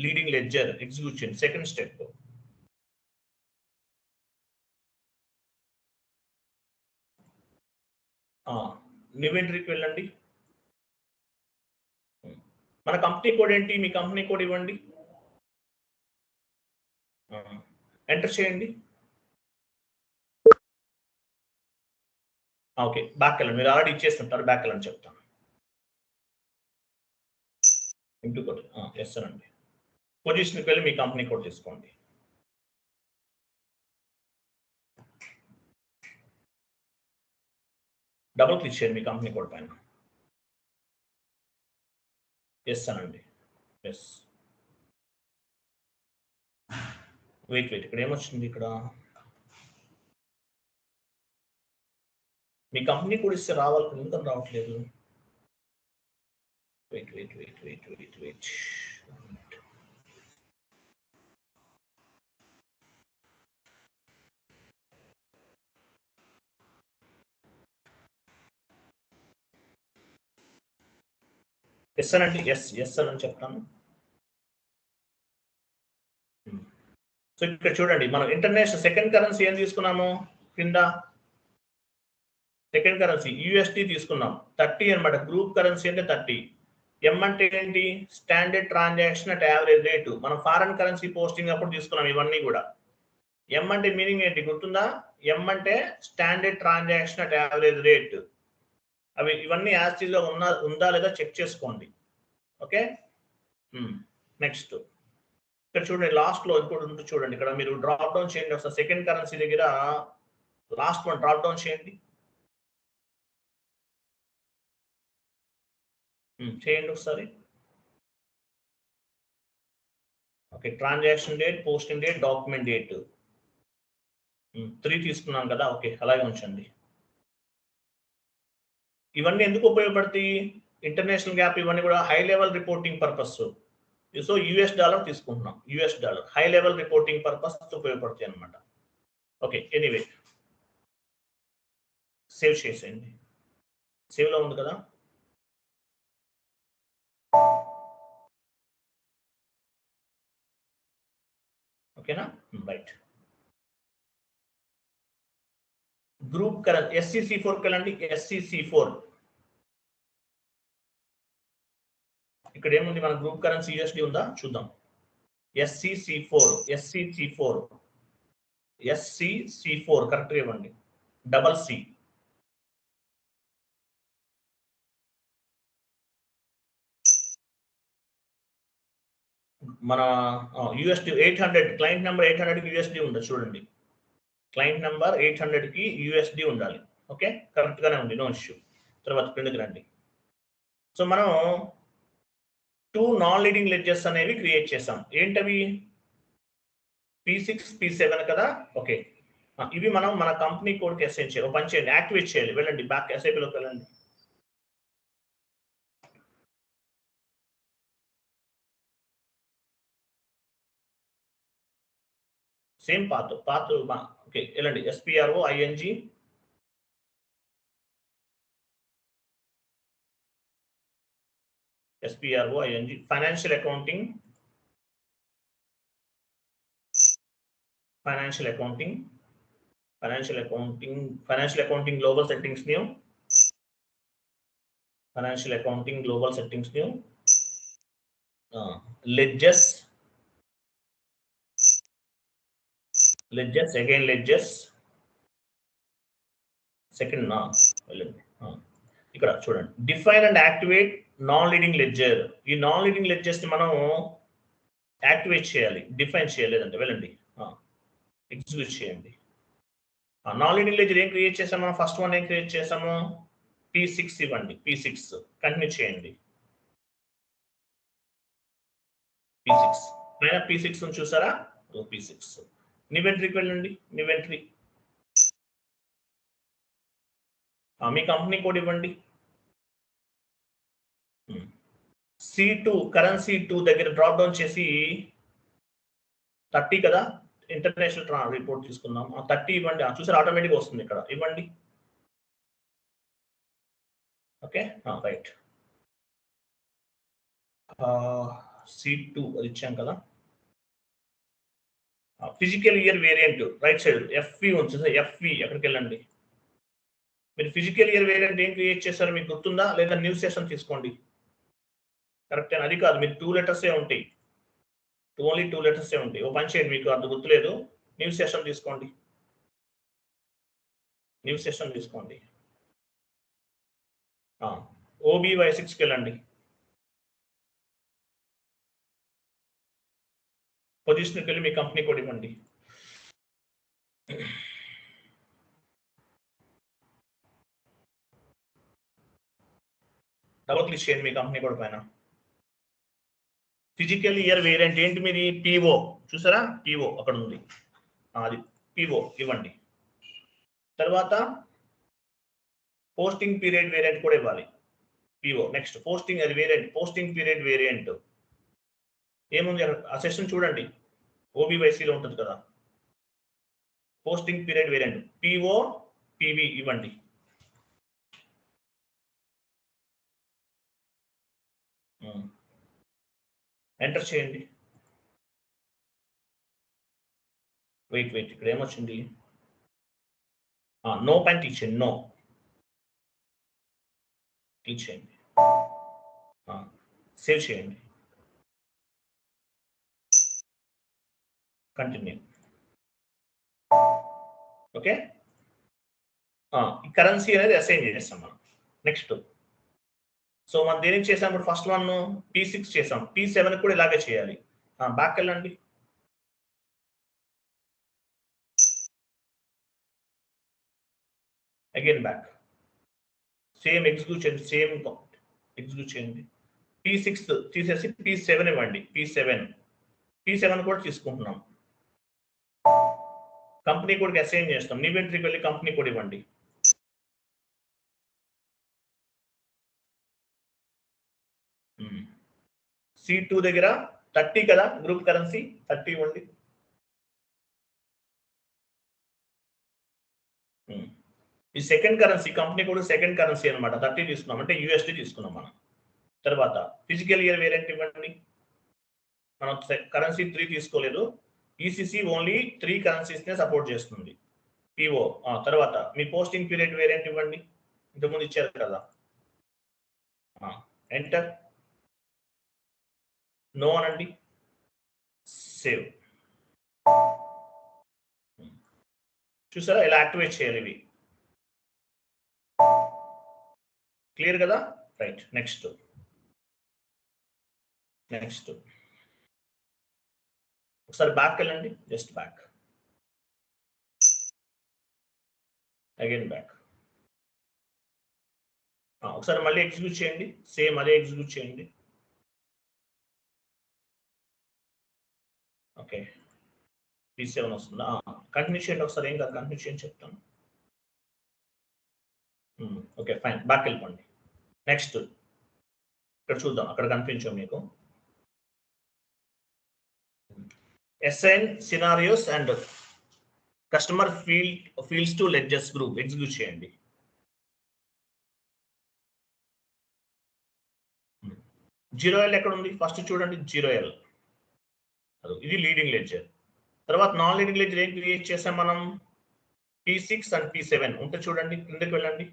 Speaker 1: leading ledger execution, second step. ఇన్వెంటరీకి వెళ్ళండి. మన కంపెనీ కోడ్ ఏంటి? మీ కంపెనీ కోడ్ ఇవ్వండి, ఎంటర్ చేయండి. ఓకే, బ్యాక్ వెళ్ళండి. మీరు ఆల్రెడీ ఇచ్చేస్తుంటారు, బ్యాక్ వెళ్ళండి చెప్తాను. ఇంటూ కోడ్ ఎస్ అండి. పొజిషన్కి వెళ్ళి మీ కంపెనీ కోడ్ తీసుకోండి. డబుల్ క్లిక్ చేయండి మీ కంపెనీ కోడ్ పైన. ఎస్ అనండి. ఎస్. వెయిట్ ఇక్కడ ఏమొచ్చింది? ఇక్కడ మీ కంపెనీ కూడా ఇస్తే రావాలి, ఎందుకని రావట్లేదు? వెయిట్. ఎస్ అనండి. ఎస్ అని చెప్తాను. సో ఇక్కడ చూడండి, మనం ఇంటర్నేషనల్ సెకండ్ కరెన్సీ ఏం తీసుకున్నాము? కింద సెకండ్ కరెన్సీ USD తీసుకున్నాం, 30 అనమాట. గ్రూప్ కరెన్సీ అంటే 30. M అంటే ఏంటి? Standard transaction at average rate. మనం ఫారెన్ కరెన్సీ పోస్టింగ్ అప్పుడు తీసుకున్నాం ఇవన్నీ కూడా. M అంటే మీనింగ్ ఏంటి గుర్తుందా? M అంటే standard transaction at average rate. ఇవన్నీ యాస్టీస్ గా ఉందా లేదా చెక్ చేసుకోండి. ఓకే, నెక్స్ట్ ఇక్కడ చూడండి, లాస్ట్ లో ఇంకోటి ఉంటుంది చూడండి. ఇక్కడ మీరు డ్రాప్ డౌన్ చేయండి ఒకసారి. సెకండ్ కరెన్సీ దగ్గర లాస్ట్ వన్ డ్రాప్ డౌన్ చేయండి. చేయండి ఒకసారి. Okay, transaction date, posting date, document date 3 తీసుకున్నాం కదా. ఓకే, అలాగే ఉంచండి. ఇవన్నీ ఎందుకు ఉపయోగపడతాయి? ఇంటర్నేషనల్ గ్యాప్ ఇవన్నీ కూడా high level reporting purpose. So $US తీసుకుంటున్నాం, US high level reporting purpose ఉపయోగపడతాయి అనమాట. ఓకే, ఎనీవే సేవ్ చేసేయండి. సేవ్ లో ఉంది కదా. ఓకేనా, రైట్. గ్రూప్ కరెన్సీ SCC4 వెళ్ళండి. SCC4 ఇక్కడ ఏముంది? మన గ్రూప్ కరెన్సీ USD ఉందా చూద్దాం. SCC4 కరెక్ట్గా ఇవ్వండి. Double C. మన USD 800, క్లయింట్ నెంబర్ 800కి USD ఉండదు చూడండి. క్లయింట్ నెంబర్ 800కి USD ఉండాలి. ఓకే, కరెక్ట్ గానే ఉంది, నో ఇష్యూ. తర్వాత కిందకి రండి. సో మనం 2 నాన్ లీడింగ్ లెడ్జర్స్ అనేవి క్రియేట్ చేసాం. ఏంటవి? P6 P7 కదా. ఓకే, ఇవి మనం మన కంపెనీ కోడ్కి అసైన్ చేయాలి. ఒక పని చేయండి, యాక్టివేట్ చేయాలి. వెళ్ళండి బ్యాక్ ఎస్ఐపిలోకి వెళ్ళండి. సేమ్ పాత్ ఓకే, వెళ్ళండి. SPRO ING financial accounting global settings new ledgers again ledgers second వెళ్ళండి. ఇక్కడ చూడండి, define and activate non leading ledger. ఈ నాన్ లీడింగ్ లెడ్జర్స్ ని మనం యాక్టివేట్ చేయాలి, డిఫైన్ చేయలేదంటే వెళ్ళండి ఎగ్జిక్యూట్ చేయండి. నాన్ లీడింగ్ లెడ్జర్ ఏం క్రియేట్ చేసాము? ఫస్ట్ వన్ ఏం క్రియేట్ చేసాము? P6 ఇవ్వండి. P6 కంటిన్యూ చేయండి. P6 పైన P6 చూసారా? P6 నివెంట్రీకి వెళ్ళండి. నివెంట్రీ మీ కంపెనీ కోడ్ ఇవ్వండి. C2 కరెన్సీ 2 దగ్గర డ్రాప్ డౌన్ చేసి 30 కదా, ఇంటర్నేషనల్ రిపోర్ట్ తీసుకుందాం. 30 ఇవ్వండి. చూసారు, ఆటోమేటిక్ వస్తుంది ఇక్కడ. ఇవ్వండి. Okay, right. C2 అది ఇచ్చాం కదా. Physical year variant right side FV ఉంది. FV ఎక్కడికి వెళ్ళండి. మీరు ఫిజికల్ ఇయర్ వేరియంట్ ఏం క్రియేట్ చేశారు మీకు గుర్తుందా? లేదా న్యూ సెషన్ తీసుకోండి. కరెక్ట్, అది కాదు, మీరు 2 లెటర్సే ఉంటాయి. ఓన్లీ 2 లెటర్సే ఉంటాయి. ఓ పని చేయండి, మీకు అది గుర్తులేదు, న్యూ సెషన్ తీసుకోండి. OBY6కి వెళ్ళండి. పొజిషన్కి వెళ్ళి మీ కంపెనీ కోడ్ ఇవ్వండి. డబుల్ క్లిక్ చేయండి మీ కంపెనీ కోడ్ పైన. ఫిజికల్ ఇయర్ వేరియంట్ ఏంటి మీది? PO చూసారా? PO అక్కడ ఉంది, అది PO ఇవ్వండి. తర్వాత పోస్టింగ్ పీరియడ్ వేరియంట్ కూడా ఇవ్వాలి. PO నెక్స్ట్ పోస్టింగ్, అది వేరియంట్. పోస్టింగ్ పీరియడ్ వేరియంట్ ఏముంది ఆ సెషన్ చూడండి, OBYCలో ఉంటుంది కదా. Posting period variant PO PV ఇవ్వండి. ఎంటర్ చేయండి. వెయిట్ ఇక్కడ ఏమొచ్చింది? నో పైన క్లిక్ చేయండి. నో క్లిక్ చేయండి. సేవ్ చేయండి. కంటిన్యూ. ఓకే, కరెన్సీ అనేది అసైన్ చేస్తాం మనం. నెక్స్ట్ సో మనం దేనికి చేసాం? ఇప్పుడు ఫస్ట్ వన్ P6 చేసాం. P7 కూడా ఇలాగే చేయాలి. బ్యాక్ వెళ్ళండి. అగైన్ బ్యాక్, సేమ్ ఎగ్జిక్యూట్ చేయండి. P6 తీసేసి P7 ఇవ్వండి. P7 కూడా తీసుకుంటున్నాం. కంపెనీ కోడ్కి అసైన్ చేస్తాం. నివెంట్రీకి వెళ్ళి కంపెనీ కోడ్ ఇవ్వండి. C2 దగ్గర 30 కదా, గ్రూప్ కరెన్సీ 30 ఇవ్వండి. ఈ second currency company code second currency అనమాట. 30 తీసుకున్నాం అంటే USD తీసుకున్నాం మనం. తర్వాత ఫిజికల్ ఇయర్ వేరియంట్ ఇవ్వండి. మనం కరెన్సీ 3 తీసుకోలేదు. ECC ఓన్లీ 3 కరెన్సీస్ నే సపోర్ట్ చేస్తుంది. PO తర్వాత మీ పోస్టింగ్ పీరియడ్ వేరియంట్ ఇవ్వండి. ఇంతకుముందు ఇచ్చారు కదా. ఎంటర్. నో అనండి. సేవ్. చూసారా, ఇలా యాక్టివేట్ చేయాలి ఇవి. క్లియర్ కదా? రైట్. నెక్స్ట్ ఒకసారి బ్యాక్ వెళ్ళండి. Just back, again back. ఒకసారి మళ్ళీ ఎగ్జిక్యూట్ చేయండి, సేమ్ అదే ఎగ్జిక్యూట్ చేయండి. ఓకే, P7 వస్తుందా? కంటిన్యూ చేయండి ఒకసారి, ఏం కాదు, కంటిన్యూ చేయండి చెప్తాను. ఓకే ఫైన్, బ్యాక్ వెళ్ళిపోండి. నెక్స్ట్ ఇక్కడ చూద్దాం, అక్కడ కనిపించాం మీకు. Assign scenarios and customer fields to ledgers group execute చేయండి. జీరో ఎల్ ఎక్కడ ఉంది? ఫస్ట్ చూడండి, జీరో ఎల్ ఇది లీడింగ్ లెడ్జర్. తర్వాత నాన్ లీడింగ్ లెడ్జర్ ఏం క్రియేట్ చేసాం మనం? P6 అండ్ P7 ఉంటే చూడండి, కిందకి వెళ్ళండి.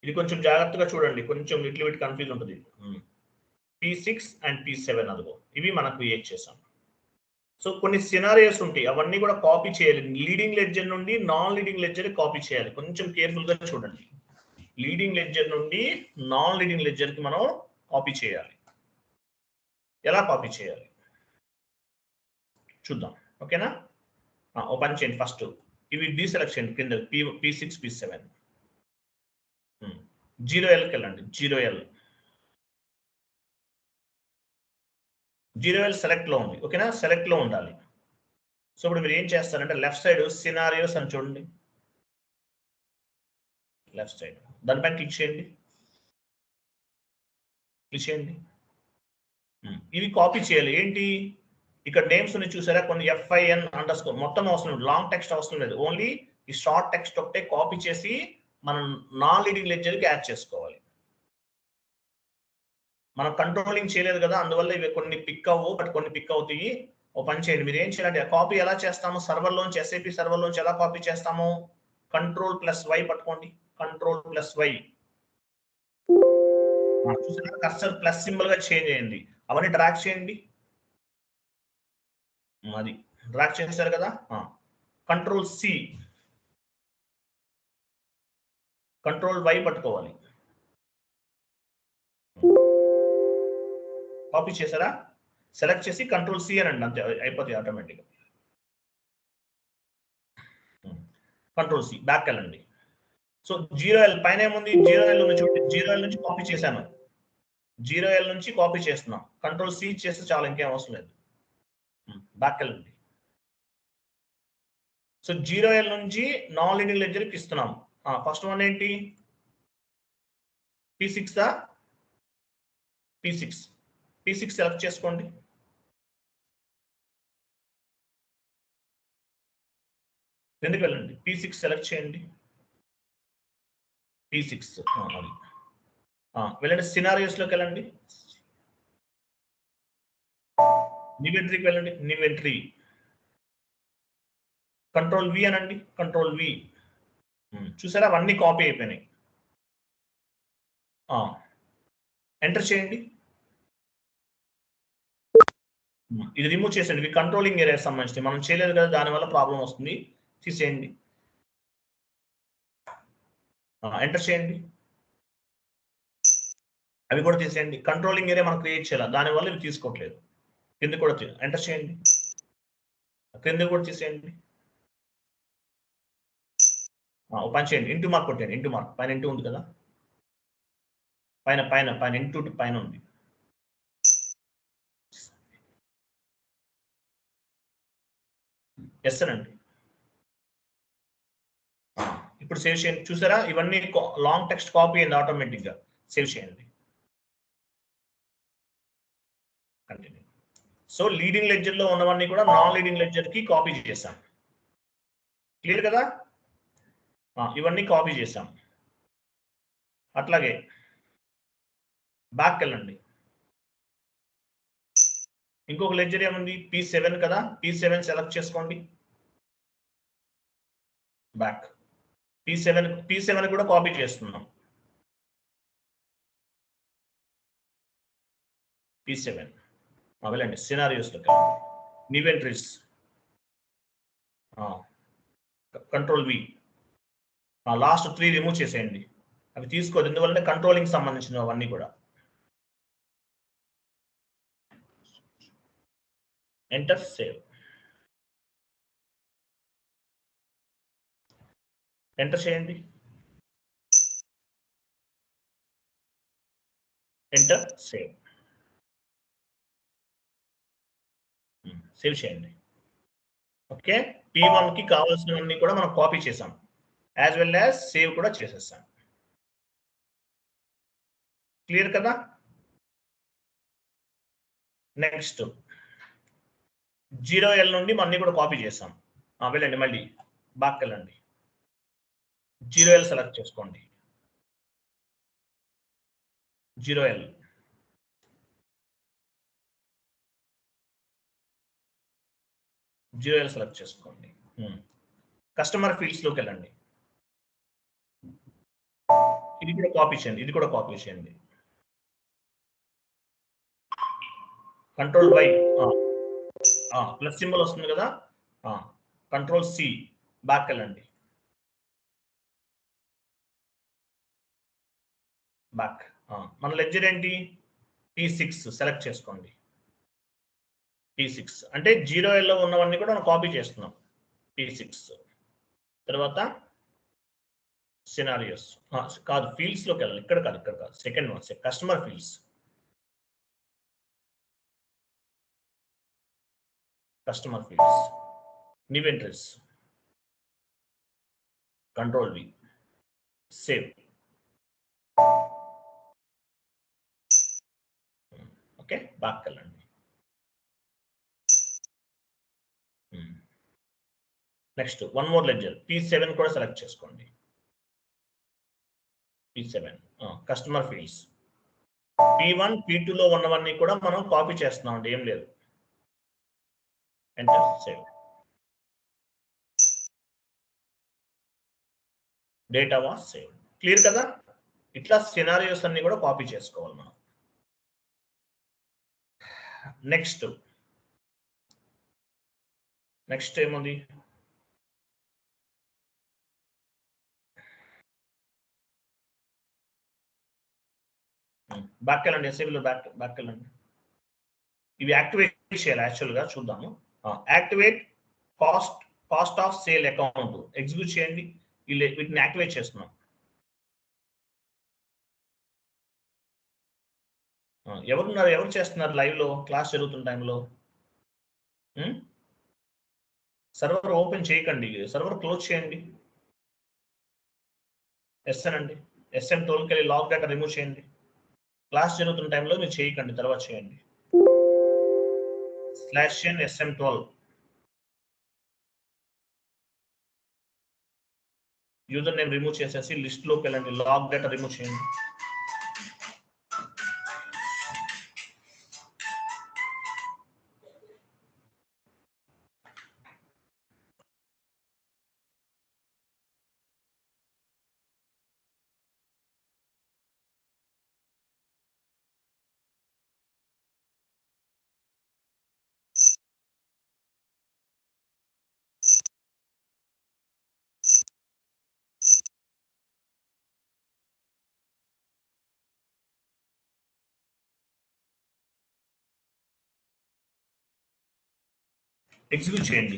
Speaker 1: ఇది కొంచెం జాగ్రత్తగా చూడండి, కొంచెం లిటిల్ బిట్ కన్ఫ్యూజ్ ఉంటుంది. P6 అండ్ P7 అదిగో, ఇవి మనం క్రియేట్ చేసాం. సో కొన్ని సినారియోస్ ఉంటాయి, అవన్నీ కూడా కాపీ చేయాలి. లీడింగ్ లెడ్జర్ నుండి నాన్ లీడింగ్ లెడ్జర్ కాపీ చేయాలి. కొంచెం కేర్ఫుల్ గా చూడండి. లీడింగ్ లెడ్జర్ నుండి నాన్ లీడింగ్ లెడ్జర్ కి మనం కాపీ చేయాలి. ఎలా కాపీ చేయాలి చూద్దాం, ఓకేనా? ఓపెన్ చేయండి ఫస్ట్, ఇవి డీసెలెక్ట్ చేయండి కింద, P6 P7. 0Lకి వెళ్ళండి. 0L సెలెక్ట్ లో ఉంది, ఓకేనా? సెలెక్ట్ లో ఉండాలి. సో ఇప్పుడు మీరు ఏం చేస్తారంటే లెఫ్ట్ సైడ్ సినారియోస్ అని చూడండి, లెఫ్ట్ సైడ్ దానిపైన క్లిక్ చేయండి, ఇవి కాపీ చేయాలి. ఏంటి ఇక్కడ నేమ్స్ ని చూసారా, కొన్ని FIN అండర్స్కోర్, మొత్తం అవసరం లేదు, లాంగ్ టెక్స్ట్ అవసరం లేదు, ఓన్లీ ఈ షార్ట్ టెక్స్ట్ ఒకటే కాపీ చేసి మనం నాన్ లీడింగ్ లెడ్జర్ కి యాడ్ చేసుకోవాలి. మనం కంట్రోలింగ్ చేయలేదు కదా, అందువల్ల ఇవి కొన్ని పిక్ అవ్వు, బట్ కొన్ని పిక్ అవుతాయి. ఓ పని చేయండి, మీరు ఏం చేయాలంటే కాపీ ఎలా చేస్తాము, సర్వర్ లోంచి SAP సర్వర్ లోంచి ఎలా కాపీ చేస్తాము? Ctrl+Y పట్టుకోండి, Ctrl+Y. చూసారా, కర్సర్ ప్లస్ సింబల్ గా చేంజ్ అయ్యింది. అవన్నీ డ్రాగ్ చేయండి, అది డ్రాగ్ చేస్తారు కదా. Ctrl+C, Ctrl+Y పట్టుకోవాలి. కాపీ చేశారా? సెలెక్ట్ చేసి Ctrl+C అనండి, అంతే అయిపోతాయి ఆటోమేటిక్గా. Ctrl+C, బ్యాక్ వెళ్ళండి. సో 0L పైన ఏముంది? 0L ఉంది చూడండి, 0L నుంచి కాపీ చేశాను, 0L నుంచి కాపీ చేస్తున్నాం. Ctrl+C చేస్తే చాలా, ఇంకేం అవసరం లేదు. బ్యాక్ వెళ్ళండి. సో 0L నుంచి నాన్ లీడింగ్ లెడ్జర్కి ఇస్తున్నాం. ఫస్ట్ వన్ ఏంటి? P6 P6 సెలెక్ట్ చేసుకోండి. ఎందుకు వెళ్ళండి, P6 సెలెక్ట్ చేయండి, P6 అది వెళ్ళండి. సినారియోస్ లోకి వెళ్ళండి, న్యూ ఎంట్రీకి వెళ్ళండి, న్యూ ఎంట్రీ, Ctrl+V అనండి, Ctrl+V. చూసారా, అవన్నీ కాపీ అయిపోయినాయి. ఎంటర్ చేయండి, ఇది రిమూవ్ చేసేయండి. ఇవి కంట్రోలింగ్ ఏరియా సంబంధించి మనం చేయలేదు కదా, దానివల్ల ప్రాబ్లం వస్తుంది, తీసేయండి. ఎంటర్ చేయండి, అవి కూడా తీసేయండి. కంట్రోలింగ్ ఏరియా మనం క్రియేట్ చేయాలి, దానివల్ల ఇవి తీసుకోవట్లేదు. కింద కూడా ఎంటర్ చేయండి, కింద కూడా తీసేయండి. ఓపెన్ చేయండి, ఇంటూ మార్క్ కొట్టండి, ఇంటూ మార్క్ పైన ఇంటూ ఉంది కదా, పైన ఇంటూ పైన ఉంది. ఎస్ అండి. ఇప్పుడు సేవ్ చేయండి. చూసారా, ఇవన్నీ లాంగ్ టెక్స్ట్ కాపీ అయింది ఆటోమేటిక్ గా. సేవ్ చేయండి, కంటిన్యూ. సో లీడింగ్ లెడ్జర్ లో ఉన్నవన్నీ కూడా నాన్ లీడింగ్ లెడ్జర్ కి కాపీ చేశాం. క్లియర్ కదా? ఇవన్నీ కాపీ చేశాం. అట్లాగే బ్యాక్ వెళ్ళండి, ఇంకొక లెడ్జర్ ఏముంది? P7 కదా, P7 సెలెక్ట్ చేసుకోండి. బ్యాక్ P7 కూడా కాపీ చేస్తున్నాం. P7 వెళ్ళండి, సినారియోస్ లోకి new entries, Ctrl+V. Last 3 remove చేసేయండి, అవి తీసుకోదు, ఎందువల్ల కంట్రోలింగ్ సంబంధించిన అవన్నీ కూడా. ఎంటర్, సేవ్, ఎంటర్ చేయండి. Enter save. సేవ్ చేయండి. ఓకే, P1 కి కావాల్సినవన్నీ కూడా మనం కాపీ చేసాం, యాజ్ వెల్ యాజ్ సేవ్ కూడా చేసేసాం. క్లియర్ కదా? నెక్స్ట్ 0L నుండి అన్ని కూడా కాపీ చేసాం. వెళ్ళండి, మళ్ళీ బ్యాక్ వెళ్ళండి, 0L సెలెక్ట్ చేసుకోండి. 0L సెలెక్ట్ చేసుకోండి. కస్టమర్ ఫీల్డ్స్ లోకి వెళ్ళండి, ఇది కూడా కాపీ చేయండి, ఇది కూడా కాపీ చేయండి. కంట్రోల్ బై ప్లస్ సింబల్ వస్తుంది కదా, కంట్రోల్ C, బ్యాక్ వెళ్ళండి, బ్యాక్. మన లెడ్జర్ ఏంటి? P6 సెలెక్ట్ చేసుకోండి. P6 అంటే 0L లో ఉన్నవన్నీ కూడా మనం కాపీ చేస్తున్నాం. P6 తర్వాత సినారియోస్ కాదు, ఫీల్డ్స్ లోకి వెళ్ళాలి, ఇక్కడ కాదు, ఇక్కడ కాదు, second one, customer fields. Customer fields, new entries, control V, save. Okay, back వెళ్ళండి. Next one more ledger, P7 కూడా సెలెక్ట్ చేసుకోండి. P7 customer fields, P1 P2 లో ఉన్నవన్నీ కూడా మనం కాపీ చేస్తున్నాం అండి, ఏం లేదు. Enter save. Data was save. Clear కదా? ఇట్లా సినారియోస్ అన్ని కూడా కాపీ చేసుకోవాలి మనం. నెక్స్ట్ ఏముంది? బ్యాక్ వెళ్ళండి, ఎస్ఏబిలో బ్యాక్ వెళ్ళండి. ఇవి యాక్టివేట్ చేయాలి, యాక్చువల్గా చూద్దాము. Activate cost of sale account execute చేయండి. వీటిని యాక్టివేట్ చేస్తున్నాం. ఎవరు చేస్తున్నారు లైవ్ లో, క్లాస్ జరుగుతున్న టైంలో? సర్వర్ ఓపెన్ చేయకండి, సర్వర్ క్లోజ్ చేయండి. ఎస్ఎన్ అండి, ఎస్ఎన్ టోల్కి వెళ్ళి లాగ్ డేటా రిమూవ్ చేయండి. క్లాస్ జరుగుతున్న టైంలో మీరు చేయకండి, తర్వాత చేయండి. /n SM12 user name remove చేసేసి లిస్ట్ లోకి వెళ్ళండి, లాగ్ డేటా రిమూవ్ చేయండి. ఎగ్జిక్యూట్ చేయండి.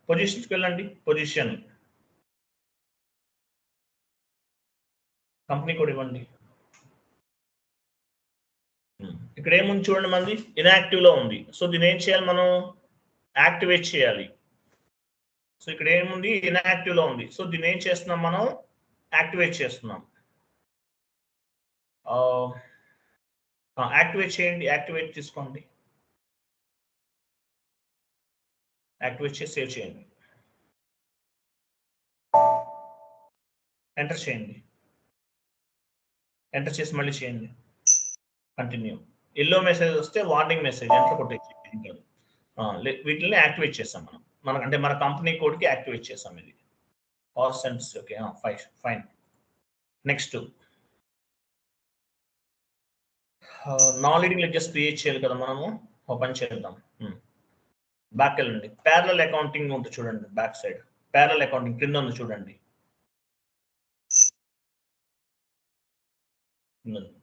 Speaker 1: పొజిషన్స్కి వెళ్ళండి, పొజిషన్ కంపెనీ కోడ్ ఇవ్వండి. ఇక్కడ ఏముంది చూడండి, మంది ఇన్యాక్టివ్ లో ఉంది. సో దీన్ని ఏం చేయాలి, మనం యాక్టివేట్ చేయాలి. సో ఇక్కడ ఏముంది, ఇన్యాక్టివ్ లో ఉంది. సో దీన్ని ఏం చేస్తున్నాం, మనం యాక్టివేట్ చేస్తున్నాం. యాక్టివేట్ చేయండి, యాక్టివేట్ తీసుకోండి, యాక్టివేట్ చేసి సేవ్ చేయండి. ఎంటర్ చేయండి, ఎంటర్ చేసి మళ్ళీ చేయండి, కంటిన్యూ. ఎల్లో మెసేజ్ వస్తే వార్నింగ్ మెసేజ్, ఎంటర్ కొట్టేసి వీటిని యాక్టివేట్ చేస్తాం మనం అంటే మన కంపెనీ కోడ్కి యాక్టివేట్ చేస్తాం. ఇది sense. Okay, fine. Next non leading ledgers create చేయాలి కదా మనము. ఓపెన్ చేద్దాం, బ్యాక్ వెళ్ళండి. ప్యారలల్ అకౌంటింగ్ ఉంటుంది చూడండి, బ్యాక్ సైడ్ ప్యారలల్ అకౌంటింగ్ కింద ఉంది చూడండి.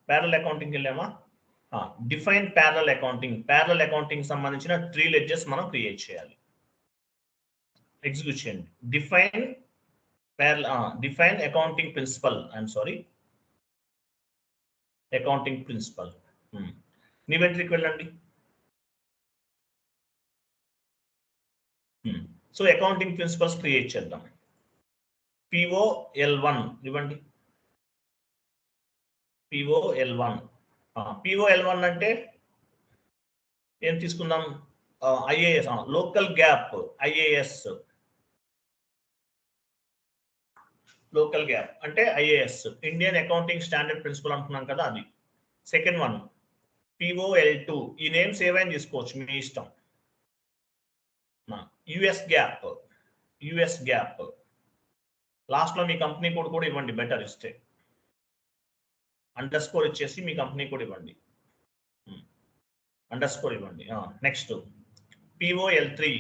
Speaker 1: ప్యారలల్ అకౌంటింగ్ వెళ్ళామా? డిఫైన్ ప్యారలల్ అకౌంటింగ్ సంబంధించిన 3 లెడ్జర్స్ మనం క్రియేట్ చేయాలి. ఎగ్జిక్యూట్ చేయండి. Define define accounting principle. I'm sorry, accounting principle. ఇన్వెంటరీకి వెళ్ళండి. సో అకౌంటింగ్ ప్రిన్సిపల్స్ క్రియేట్ చేద్దాం. POL1 ఇవ్వండి. POL1 POL1 అంటే ఏం తీసుకుందాం? IAS, local GAAP, IAS. Local GAAP అంటే IAS, Indian accounting standard principle అంటున్నాం కదా, అది. Second one POL2. ఈ నేమ్స్ ఏవైనా తీసుకోవచ్చు, మీ ఇష్టం. US gap. లాస్ట్ లో మీ కంపెనీ కోడ్ కూడా ఇవ్వండి, బెటర్ ఇస్తే. అండర్ స్కోర్ ఇచ్చేసి మీ కంపెనీ కోడ్ ఇవ్వండి, అండర్ స్కోర్ ఇవ్వండి. Next POL3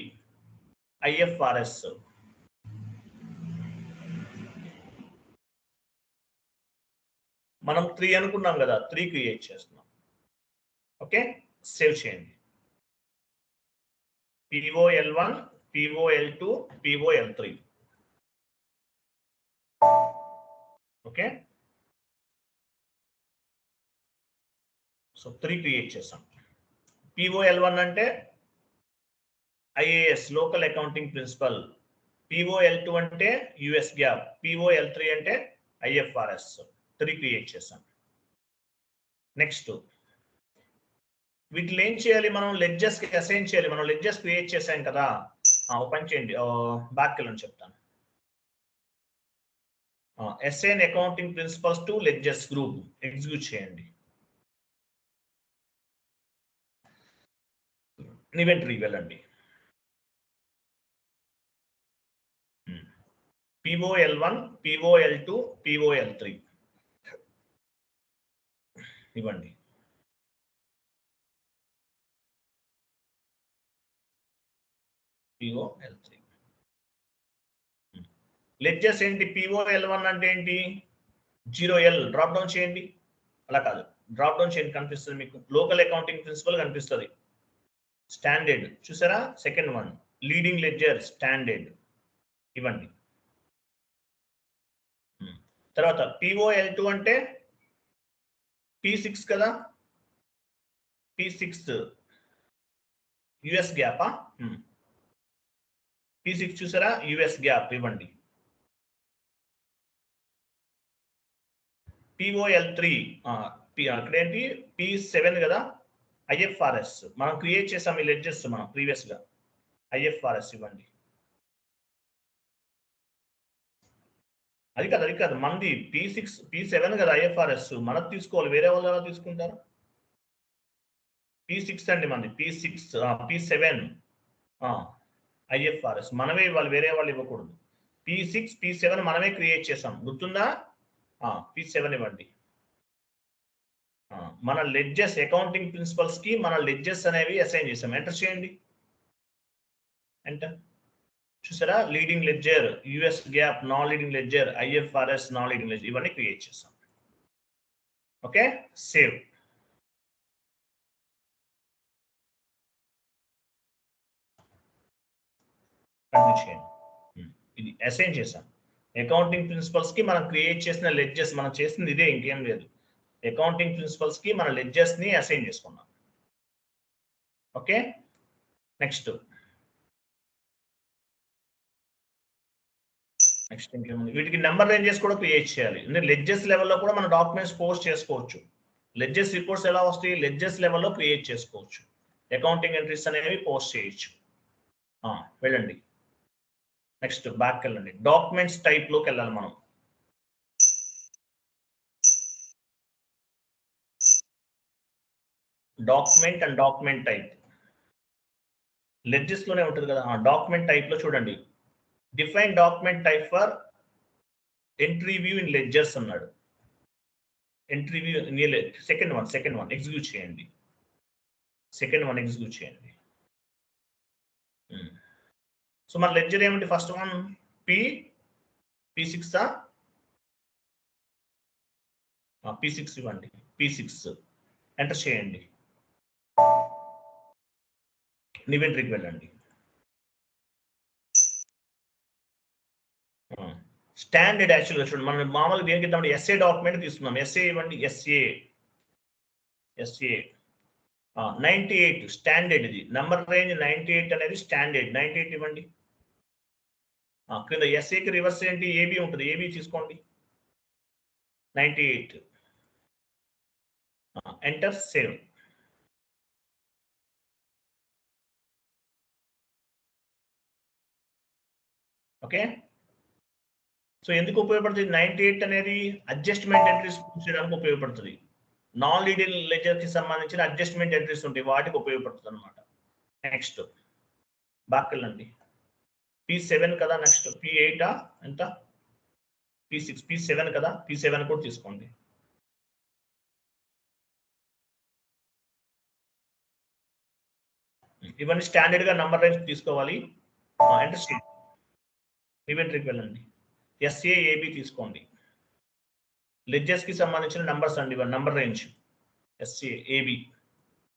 Speaker 1: IFRS. మనం 3 అనుకున్నాం కదా, 3 క్రియేట్ చేస్తున్నాం. ఓకే, సేవ్ చేయండి. POL1, POL2, POL3. Okay, so 3 create చేసాం. POL1 అంటే IAS, local accounting principal. POL2 అంటే US గ్యాప్. POL3 అంటే IFRS. 3 క్రియేట్ చేసాం. నెక్స్ట్ వీటిలో ఏం చేయాలి? మనం లెడ్జెస్ కి అసైన్ చేయాలి. మనం లెడ్జెస్ క్రియేట్ చేసాం కదా, ఓపెన్ చేయండి. బ్యాక్ వెళ్ళని చెప్తాను. Assign accounting principles to ledgers group, execute చేయండి. ఇన్వెంటరీ వెళ్ళండి. POL1, POL2, POL3 ఇవ్వండి. POL3 లెడ్జెస్ ఏంటి? POL1 అంటే ఏంటి? 0L డ్రాప్ డౌన్ చేయండి. అలా కాదు, డ్రాప్ డౌన్ చేయండి, కనిపిస్తుంది మీకు. లోకల్ అకౌంటింగ్ ప్రిన్సిపల్ కనిపిస్తుంది. స్టాండర్డ్ చూసారా? Second one leading ledger standard ఇవ్వండి. తర్వాత POL2 అంటే P6 కదా, P6 US గ్యాపా? P6 చూసారా? US గ్యాప్ ఇవ్వండి. POL3 అక్కడేంటి? P7 కదా, IFRS. మనం క్రియేట్ చేసాం ఈ లెడ్జెస్ మనం ప్రీవియస్ గా. IFRS ఇవ్వండి. అది కాదు మంది P7 కదా IFRS. మనకు తీసుకోవాలి, వేరే వాళ్ళు ఎలా తీసుకుంటారు? P6 అండి మంది, P7 IFRS మనమే ఇవ్వాలి, వేరే వాళ్ళు ఇవ్వకూడదు. P6 P7 మనమే క్రియేట్ చేసాం, గుర్తుందా? P7 ఇవ్వండి. మన లెడ్జెస్ అకౌంటింగ్ ప్రిన్సిపల్స్ కి మన లెడ్జెస్ అనేవి అసైన్ చేసాం. ఎంటర్ చేయండి. ఎంటర్. చూసారా? Leading ledger, US GAAP, non leading ledger, IFRS, non leading ledger, ఇవన్నీ క్రియేట్ చేసాం. Okay, save. ఇది అసైన్ చేసాం. అకౌంటింగ్ ప్రిన్సిపల్స్ కి మనం క్రియేట్ చేసిన లెడ్జెస్, మనం చేసింది ఇదే, ఇంకేం లేదు. అకౌంటింగ్ ప్రిన్సిపల్స్ కి మన లెడ్జెస్ ని అసైన్ చేసుకున్నాం. ఓకే, నెక్స్ట్ ఇంకేముంది? వీటికి నెంబర్ రేంజెస్ కూడా క్రియేట్ చేయాలి. లెడ్జెస్ లెవెల్లో కూడా మన డాక్యుమెంట్స్ పోస్ట్ చేసుకోవచ్చు. లెడ్జెస్ రిపోర్ట్స్ ఎలా వస్తాయి? లెడ్జెస్ లెవెల్లో క్రియేట్ చేసుకోవచ్చు. అకౌంటింగ్ ఎంట్రీస్ అనేవి పోస్ట్ చేయొచ్చు. వెళ్ళండి. నెక్స్ట్ బ్యాక్ వెళ్ళండి. డాక్యుమెంట్స్ టైప్ లోకి వెళ్ళాలి మనం. Document and document type ledgers లోనే ఉంటుంది కదా. డాక్యుమెంట్ టైప్ లో చూడండి, define document type for entry view in ledgers అన్నాడు. Entry view second one execute చేయండి. ఎగ్జిక్యూట్ చేయండి. సో మన లెడ్జర్ ఏమిటి? ఫస్ట్ వన్ P6 P6 ఇవ్వండి. P6 ఎంటర్ చేయండి. ఇన్వెంటరీకి వెళ్ళండి. స్టాండర్డ్ యాక్చువల్గా చూడండి, మనం మామూలుగా దేనికి ఇద్దాం, ఎస్ఏ డాక్యుమెంట్ తీసుకున్నాం. ఎస్ఏ ఇవ్వండి, ఎస్ఏ 98 స్టాండర్డ్, ఇది నంబర్ రేంజ్ 98 అనేది స్టాండర్డ్. 98 ఇవ్వండి. క్రింద ఎస్ఏకి రివర్స్ ఏంటి, ఏబి ఉంటుంది, ఏబి తీసుకోండి. 98 ఎంటర్ సేవ్. ఓకే, సో ఎందుకు ఉపయోగపడుతుంది 98 అనేది? అడ్జస్ట్మెంట్ ఎంట్రీస్ చేయడానికి ఉపయోగపడుతుంది. నాన్ లీడింగ్ లెజర్ కి సంబంధించిన అడ్జస్ట్మెంట్ ఎంట్రీస్ ఉంటాయి, వాటికి ఉపయోగపడుతుంది అనమాట. నెక్స్ట్ బాక్కెళ్ళండి. P7 కదా, నెక్స్ట్ P8 ఎంత, P6, P7 కదా, P7 కూడా తీసుకోండి. ఇవన్నీ స్టాండర్డ్ గా నంబర్ రేంజ్ తీసుకోవాలి. ఎంటర్ స్టేట్ ఇవెంట్రీకి వెళ్ళండి. SAAB తీసుకోండి. లెడ్జెస్ కి సంబంధించిన నంబర్స్ అండి, ఇవన్నీ నంబర్ రేంజ్. SAAB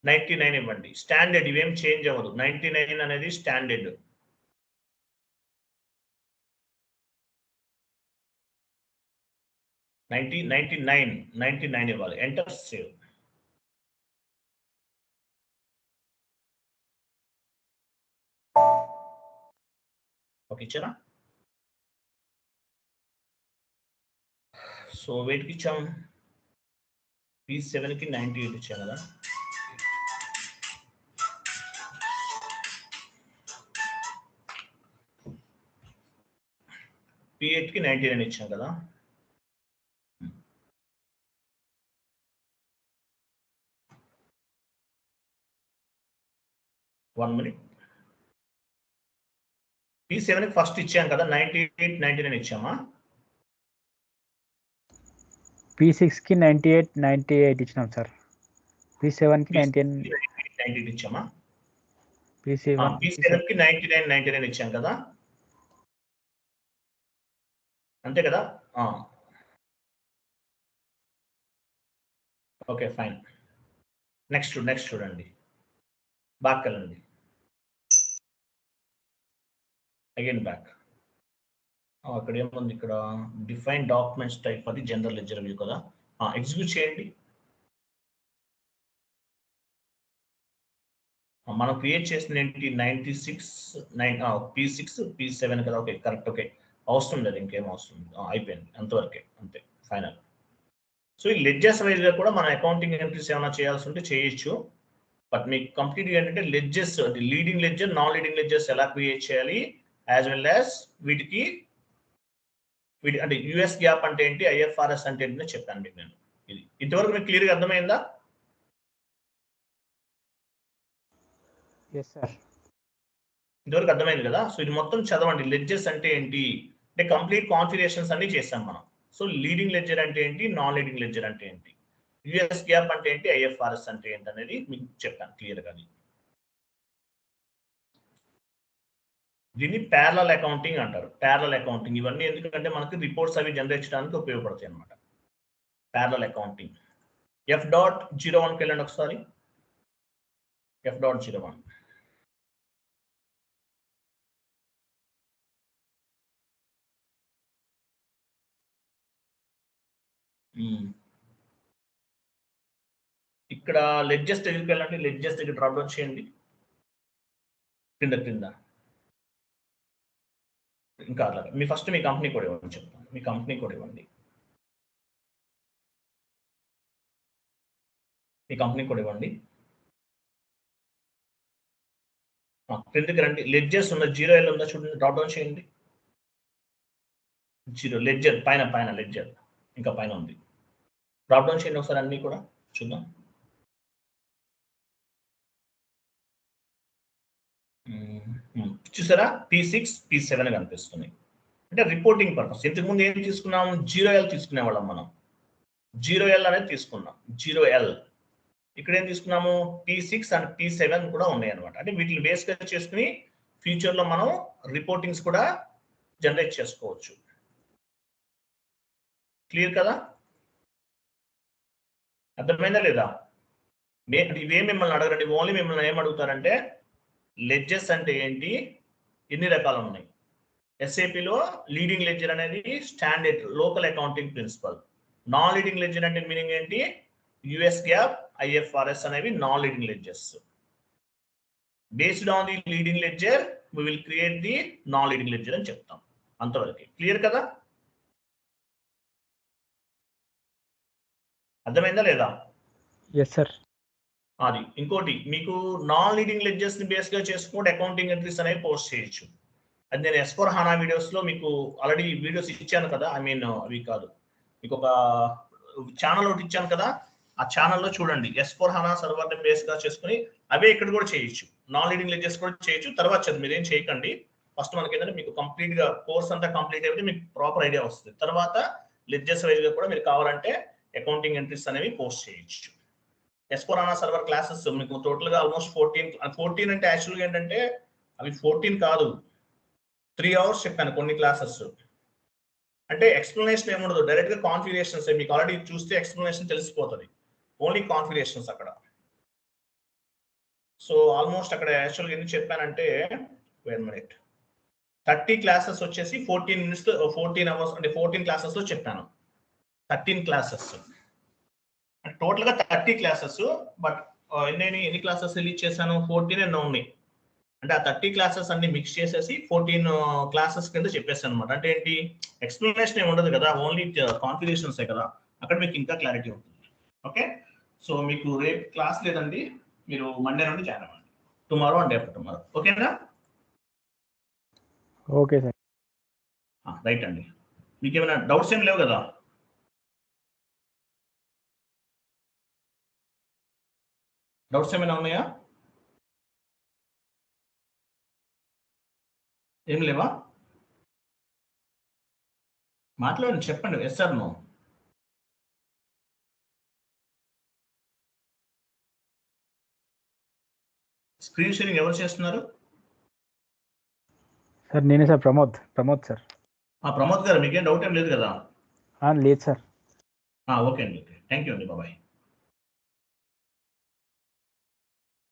Speaker 1: 99 ఇవ్వండి. స్టాండర్డ్, ఇవేం చేంజ్ అవ్వదు. 99 అనేది స్టాండర్డ్. నైన్టీ నైన్ ఇవ్వాలి. Enter save. ఓకే ఇచ్చారా? సో వెయిట్కి ఇచ్చాం, P7 కి 98 ఇచ్చాం కదా. P8 కి 99 ఇచ్చాం కదా. One minute. P7 కి ఫస్ట్ ఇచ్చాం కదా, 98 99 ఇచ్చామా?
Speaker 4: P6 కి 98 ఇచ్చినాం సార్. P7 కి
Speaker 1: 98 ఇచ్చామా?
Speaker 4: P7
Speaker 1: కి 99 ఇచ్చాం కదా, అంతే కదా. Okay fine. నెక్స్ట్ చూడండి, బ్యాక్ వెళ్ళండి. Again back. అక్కడ ఏముంది, ఇక్కడ డిఫైన్ డాక్యుమెంట్స్ టైప్, అది జనరల్ లెడ్జర్ వ్యూ కదా. ఎగ్జిక్యూట్ చేయండి. మనం క్రియేట్ చేసిన ఏంటి, 96 P6 P7 కదా. Okay correct. ఓకే అవసరం లేదు, ఇంకేం అవసరం లేదు, అయిపోయింది అంతవరకే, అంతే ఫైనల్. సో ఈ లెడ్జెస్ వైజ్ గా కూడా మన అకౌంటింగ్ ఎంట్రీస్ ఏమైనా చేయాల్సి ఉంటే చేయొచ్చు. బట్ మీకు కంప్లీట్ ఏంటంటే లెడ్జెస్, అంటే leading ledger, non leading ledgers ఎలా క్రియేట్ చేయాలి, యాజ్ వెల్ యాజ్ వీటి అంటే యుఎస్ గ్యాప్ అంటే ఏంటి, IFRS అంటే ఏంటో చెప్పాను మీకు నేను. ఇది ఇంతవరకు మీకు క్లియర్గా అర్థమైందా? ఇంతవరకు అర్థమైంది కదా. సో ఇది మొత్తం చదవండి. లెడ్జెస్ అంటే ఏంటి అంటే కంప్లీట్ కాన్ఫిగరేషన్స్ అన్ని చేస్తాం మనం. సో లీడింగ్ లెడ్జర్ అంటే ఏంటి, నాన్ లీడింగ్ లెడ్జర్ అంటే ఏంటి, యుఎస్ గ్యాప్ అంటే ఏంటి, IFRS అంటే ఏంటి అనేది మీకు చెప్పాను క్లియర్గా. దీన్ని ప్యారలల్ అకౌంటింగ్ అంటారు. ప్యారలల్ అకౌంటింగ్ ఇవన్నీ ఎందుకంటే మనకి రిపోర్ట్స్ అవి జనరేట్ చేయడానికి ఉపయోగపడతాయి అన్నమాట. Parallel accounting. F.01కి వెళ్ళండి ఒకసారి. F.01. ఇక్కడ లెడ్జెస్ దగ్గరికి వెళ్ళండి. లెడ్జెస్ దగ్గర డ్రాప్ డౌన్ చేయండి. క్రింద ఇంకా అలాగే మీ ఫస్ట్ మీ కంపెనీ కూడా ఇవ్వండి, చెప్తాను. మీ కంపెనీ కూడా ఇవ్వండి. మీ కంపెనీ కూడా ఇవ్వండి. క్రిందకి రండి. లెడ్జెస్ ఉన్న 0L ఉందా చూడండి, డ్రాప్ డౌన్ చేయండి. 0 లెడ్జర్ పైన లెడ్జర్ ఇంకా పైన ఉంది. డ్రాప్ డౌన్ చేయండి ఒకసారి, అన్ని కూడా చూద్దాం. చూసారా, P6 P7 కనిపిస్తుంది. అంటే రిపోర్టింగ్ పర్పస్. ఇంతకుముందు ఏం తీసుకున్నాం, 0L తీసుకునే వాళ్ళం మనం. 0L అనేది తీసుకున్నాం, 0L. ఇక్కడ ఏం తీసుకున్నాము, P6 అండ్ P7 కూడా ఉన్నాయి అనమాట. అంటే వీటిని బేస్ గా చేసుకుని ఫ్యూచర్ లో మనం రిపోర్టింగ్స్ కూడా జనరేట్ చేసుకోవచ్చు. క్లియర్ కదా, అర్థమైందా లేదా? ఇవే మిమ్మల్ని అడగరండి, ఓన్లీ మిమ్మల్ని ఏం అడుగుతారంటే లెడ్జెస్ అంటే ఏంటి, ఎన్ని రకాలు ఉన్నాయి, ఎస్ఏపిలో లీడింగ్ లెడ్జర్ అనేది standard local accounting principle. Non leading ledger అంటే మీనింగ్ ఏంటి? యుఎస్ గ్యాప్, ఐఎఫ్ఆర్ఎస్ అనేవి non leading ledgers. Based on the leading ledger we will create the non leading ledger అని చెప్తాం. అంతవరకు క్లియర్ కదా? అర్థమైందా లేదా?
Speaker 4: Yes sir.
Speaker 1: అది ఇంకోటి, మీకు నాన్ లీడింగ్ లెడ్జర్స్ ని బేస్ గా చేసుకుంటే అకౌంటింగ్ ఎంట్రీస్ అనేవి పోస్ట్ చేయొచ్చు. అది నేను S/4HANA వీడియోస్ లో మీకు ఆల్రెడీ వీడియోస్ ఇచ్చాను కదా. ఐ మీన్ అవి కాదు, మీకు ఒక ఛానల్ ఒకటి ఇచ్చాను కదా. ఆ ఛానల్లో చూడండి. S/4HANA సర్వర్ ని బేస్ గా చేసుకుని అవే ఇక్కడ కూడా చేయొచ్చు. నాన్ లీడింగ్ లెడ్జర్స్ కూడా చేయొచ్చు. తర్వాత చదువు మీరేం చేయకండి. ఫస్ట్ మనకి ఏంటంటే మీకు కంప్లీట్ గా కోర్స్ అంతా కంప్లీట్ అయితే మీకు ప్రాపర్ ఐడియా వస్తుంది. తర్వాత లెడ్జర్స్ వైజ్ గా కూడా మీరు కావాలంటే అకౌంటింగ్ ఎంట్రీస్ అనేవి పోస్ట్ చేయొచ్చు. S/4HANA సర్వర్ క్లాసెస్ మీకు టోటల్ గా ఆల్మోస్ట్ 14 అంటే యాక్చువల్గా ఏంటంటే అవి 14 కాదు, 3 hours చెప్పాను కొన్ని క్లాసెస్. అంటే ఎక్స్ప్లెనేషన్ ఏముండదు, డైరెక్ట్ గా కాన్ఫిగరేషన్స్. మీకు ఆల్రెడీ చూస్తే ఎక్స్ప్లెనేషన్ తెలిసిపోతుంది, ఓన్లీ కాన్ఫిగరేషన్స్ అక్కడ. సో ఆల్మోస్ట్ అక్కడ యాక్చువల్గా ఎందుకు చెప్పానంటే 30 క్లాసెస్ వచ్చేసి 14 minutes 14 hours అంటే 14 క్లాసెస్ లో చెప్పాను. 13 క్లాసెస్ టోటల్ గా 30 క్లాసెస్. బట్ ఎన్ని క్లాసెస్ రిలీజ్ చేశాను? 14 ఎన్నో ఉన్నాయి. అంటే ఆ 30 క్లాసెస్ అన్ని మిక్స్ చేసేసి 14 క్లాసెస్ కింద చెప్పేస్తాను అనమాట. అంటే ఏంటి, ఎక్స్ప్లెనేషన్ ఏమి ఉండదు కదా, ఓన్లీ కాన్ఫిగరేషన్స్ కదా. అక్కడ మీకు ఇంకా క్లారిటీ ఉంటుంది. ఓకే, సో మీకు రేపు క్లాస్ లేదండి, మీరు మండే నుండి జాయిన్ అవ్వండి. Tomorrow and after tomorrow. ఓకేనా?
Speaker 4: Okay sir.
Speaker 1: రైట్ అండి. మీకు ఏమైనా డౌట్స్ ఏం లేవు కదా? డౌట్స్ ఏమైనా ఉన్నాయా? ఏం లేవా? మాట్లాడండి, చెప్పండి. Yes sir no? Screen sharing ఎవరు చేస్తున్నారు?
Speaker 4: సార్ నేనే సార్, ప్రమోద్ సార్.
Speaker 1: ప్రమోద్ గారు, మీకేం డౌట్ ఏం లేదు కదా?
Speaker 4: లేదు సార్.
Speaker 1: ఓకే అండి. థ్యాంక్ యూ అండి. బాబాయ్.